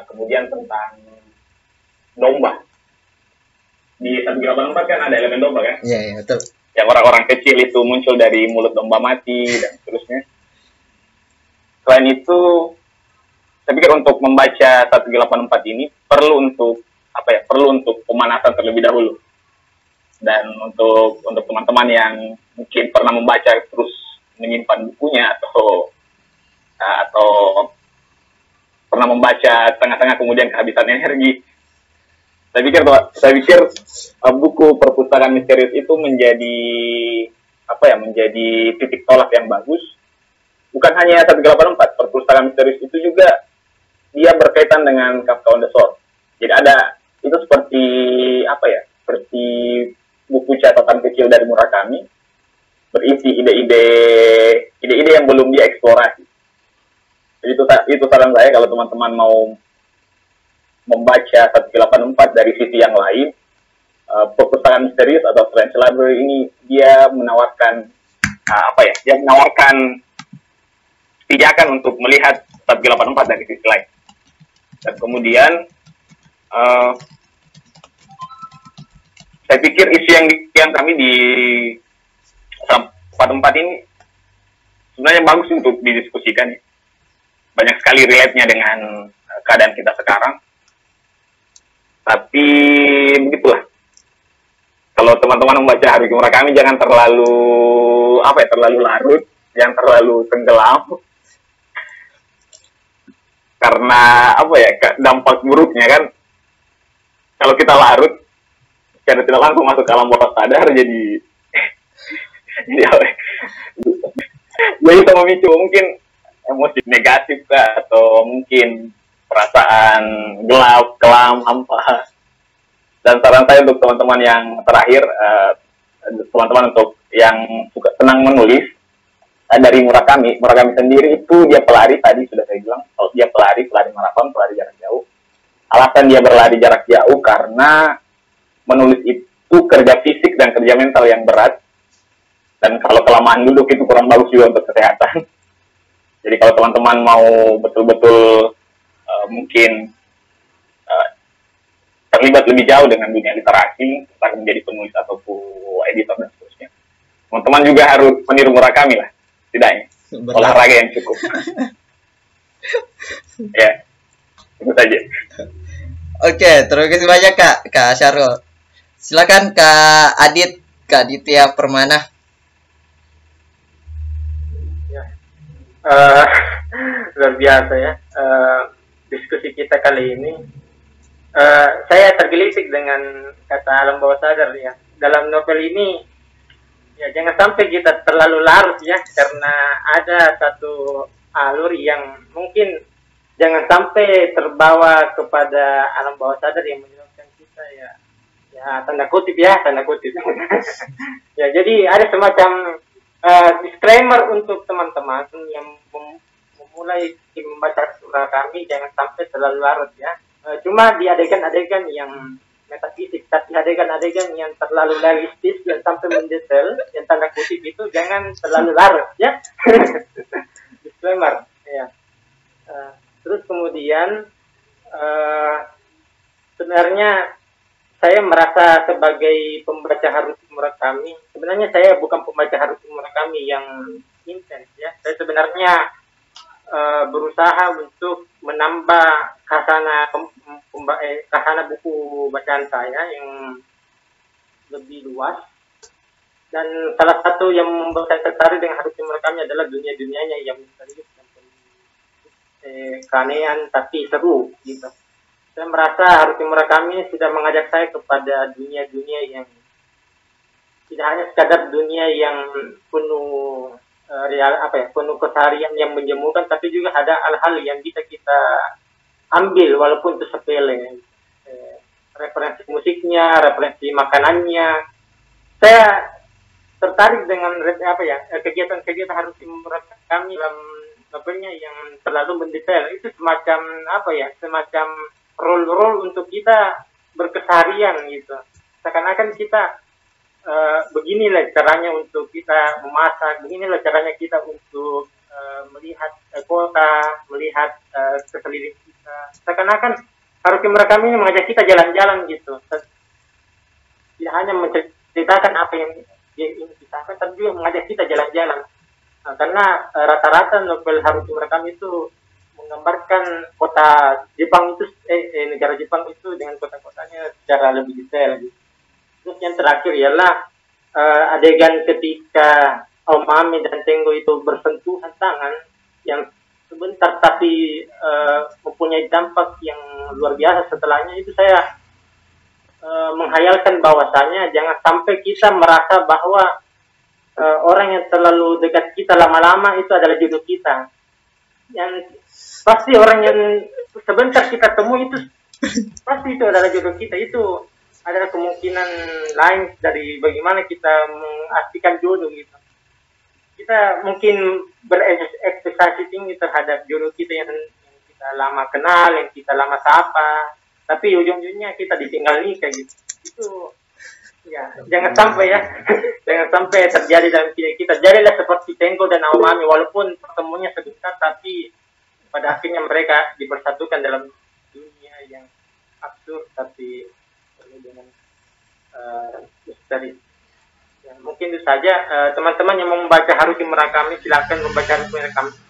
Speaker 1: kemudian tentang domba. Di 1Q84 kan ada elemen domba kan?
Speaker 2: Iya, betul.
Speaker 1: Yang orang-orang kecil itu muncul dari mulut domba mati dan seterusnya. Selain itu, saya pikir untuk membaca 1Q84 ini perlu untuk pemanasan terlebih dahulu. Dan untuk teman-teman yang mungkin pernah membaca terus menyimpan bukunya atau pernah membaca tengah-tengah kemudian kehabisan energi, saya pikir buku perpustakaan misterius itu menjadi titik tolak yang bagus. Bukan hanya 1Q84, perpustakaan misterius itu juga dia berkaitan dengan Kafka on the Shore. Jadi itu seperti buku catatan kecil dari Murakami, berisi ide-ide yang belum dia eksplorasi. Jadi itu saran saya kalau teman-teman mau membaca 1Q84 dari sisi yang lain. Perpustakaan misterius atau French Library ini dia menawarkan pijakan untuk melihat 1Q84 dari sisi lain. Dan kemudian saya pikir isu yang kami di 1Q84 ini sebenarnya bagus untuk didiskusikan. Banyak sekali relate-nya dengan keadaan kita sekarang. Tapi begitulah. Kalau teman-teman membaca Haruki Murakami jangan terlalu larut, jangan terlalu tenggelam. Karena dampak buruknya kan kalau kita larut secara tidak langsung masuk ke alam bawah sadar, jadi Jadi itu memicu mungkin emosi negatif kah, atau mungkin perasaan gelap, kelam, hampa. Dan saran saya untuk teman-teman yang terakhir, teman-teman untuk yang suka senang menulis, dari Murakami sendiri itu dia pelari, tadi sudah saya bilang, kalau dia pelari maraton, pelari jarak jauh. Alasan dia berlari jarak jauh karena menulis itu kerja fisik dan kerja mental yang berat, dan kalau kelamaan duduk itu kurang bagus juga untuk kesehatan. Jadi kalau teman-teman mau betul-betul mungkin terlibat lebih jauh dengan dunia literasi, entah menjadi penulis ataupun editor dan seterusnya, teman-teman juga harus meniru Murakami lah, setidaknya olahraga yang cukup. Ya, itu saja.
Speaker 2: Oke, terima kasih banyak Kak Syarul. Silakan Kak Aditya Permana.
Speaker 3: Luar biasa ya, diskusi kita kali ini. Saya tergelitik dengan kata alam bawah sadar ya. Dalam novel ini ya jangan sampai kita terlalu larut ya, karena ada satu alur yang mungkin jangan sampai terbawa kepada alam bawah sadar yang menyebabkan kita ya tanda kutip ya ya, jadi ada semacam disclaimer untuk teman-teman yang memulai membaca surah kami, jangan sampai terlalu larut ya. Cuma di adegan-adegan yang metafisik, tapi adegan-adegan yang terlalu realistis dan sampai mendetail, yang tanda kutip itu jangan terlalu larut ya. Disclaimer ya. Terus kemudian sebenarnya saya merasa sebagai pembaca Haruki Murakami, sebenarnya saya bukan pembaca Haruki Murakami yang intens ya. Saya sebenarnya berusaha untuk menambah khasana buku bacaan saya yang lebih luas, dan salah satu yang membuat saya tertarik dengan Haruki Murakami adalah dunia-dunianya yang misterius dan keanehan tapi seru gitu. Saya merasa Haruki Murakami sudah mengajak saya kepada dunia-dunia yang tidak hanya sekadar dunia yang penuh penuh keseharian yang menjemukan, tapi juga ada hal-hal yang bisa kita ambil walaupun itu sepele. Referensi musiknya, referensi makanannya. Saya tertarik dengan kegiatan-kegiatan Haruki Murakami dalam novelnya yang terlalu mendetail. Itu semacam semacam role untuk kita berkeseharian gitu. Seakan-akan kita beginilah caranya untuk kita memasak, beginilah caranya kita untuk melihat kota, melihat sekeliling kita. Seakan-akan Haruki Murakami ini mengajak kita jalan-jalan gitu. Tidak hanya menceritakan apa yang dia ingin ceritakan, tapi juga mengajak kita jalan-jalan. Nah, karena rata-rata novel Haruki Murakami itu menggambarkan kota Jepang itu, negara Jepang itu dengan kota-kotanya secara lebih detail gitu. Terus yang terakhir ialah adegan ketika Omami dan Tengo itu bersentuhan tangan yang sebentar tapi mempunyai dampak yang luar biasa setelahnya. Itu saya menghayalkan bahwasanya jangan sampai kita merasa bahwa orang yang terlalu dekat kita lama-lama itu adalah jodoh kita. Yang pasti orang yang sebentar kita temui itu pasti itu adalah jodoh kita. Itu adalah kemungkinan lain dari bagaimana kita mengartikan jodoh gitu. Kita mungkin berekspektasi tinggi terhadap jodoh kita yang kita lama kenal, yang kita lama sapa, tapi ujung-ujungnya kita ditinggal nikah gitu. Itu ya jangan sampai ya, jangan sampai terjadi dalam diri kita. Jadilah seperti Tengo dan Naomami, walaupun pertemuannya sebentar, tapi pada akhirnya mereka dipersatukan dalam dunia yang absurd tapi dengan misteri. Ya, mungkin itu saja. Teman-teman yang mau membaca Haruki Murakami, silakan membaca Haruki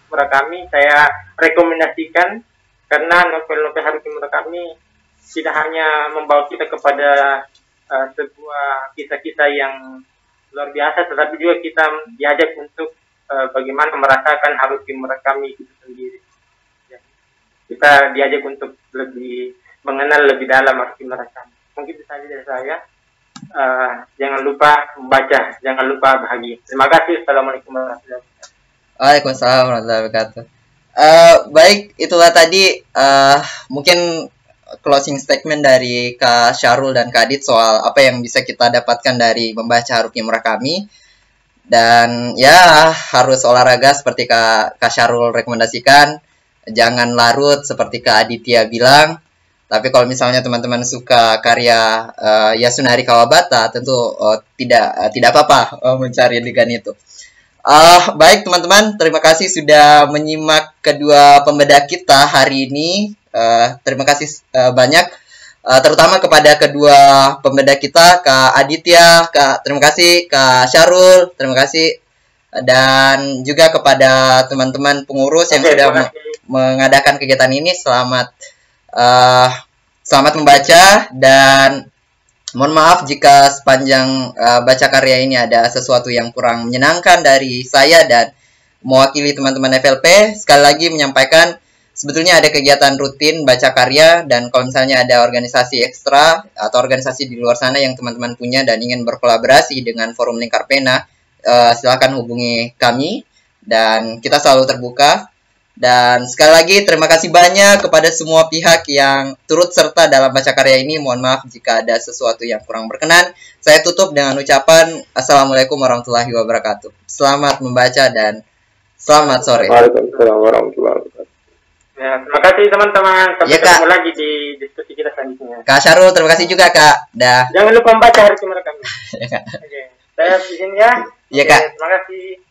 Speaker 3: Murakami. Saya rekomendasikan karena novel-novel Haruki Murakami tidak hanya membawa kita kepada sebuah kisah-kisah yang luar biasa, tetapi juga kita diajak untuk bagaimana merasakan Haruki Murakami itu sendiri. Ya. Kita diajak untuk lebih mengenal lebih dalam Haruki Murakami. Mungkin itu saja dari saya. Jangan lupa membaca, jangan lupa bahagia. Terima kasih. Assalamualaikum warahmatullahi wabarakatuh.
Speaker 2: Waalaikumsalam warahmatullahi wabarakatuh. Baik, itulah tadi mungkin closing statement dari Kak Syarul dan Kak Adit soal apa yang bisa kita dapatkan dari membaca Haruki Murakami. Dan ya harus olahraga seperti Kak Syarul rekomendasikan, jangan larut seperti Kak Aditya bilang. Tapi kalau misalnya teman-teman suka karya Yasunari Kawabata, tentu tidak apa-apa mencari adegan itu. Baik teman-teman, terima kasih sudah menyimak kedua pembeda kita hari ini. Terima kasih banyak, terutama kepada kedua pembeda kita, Kak Aditya, terima kasih, Kak Syarul, terima kasih, dan juga kepada teman-teman pengurus yang sudah mengadakan kegiatan ini. Selamat membaca, dan mohon maaf jika sepanjang baca karya ini ada sesuatu yang kurang menyenangkan dari saya dan mewakili teman-teman FLP. Sekali lagi menyampaikan, sebetulnya ada kegiatan rutin baca karya, dan kalau misalnya ada organisasi ekstra atau organisasi di luar sana yang teman-teman punya dan ingin berkolaborasi dengan Forum Lingkar Pena, silakan hubungi kami, dan kita selalu terbuka. Dan sekali lagi terima kasih banyak kepada semua pihak yang turut serta dalam baca karya ini. Mohon maaf jika ada sesuatu yang kurang berkenan. Saya tutup dengan ucapan Assalamualaikum warahmatullahi wabarakatuh. Selamat membaca dan selamat sore.
Speaker 4: Waalaikumsalam warahmatullahi wabarakatuh.
Speaker 3: Ya, terima kasih teman-teman. Sampai ketemu lagi di diskusi kita selanjutnya.
Speaker 2: Kak Syarul, terima kasih juga Kak.
Speaker 3: Jangan lupa membaca Haruki Murakami. Oke. Saya izin ya.
Speaker 2: Iya Kak.
Speaker 3: Terima kasih.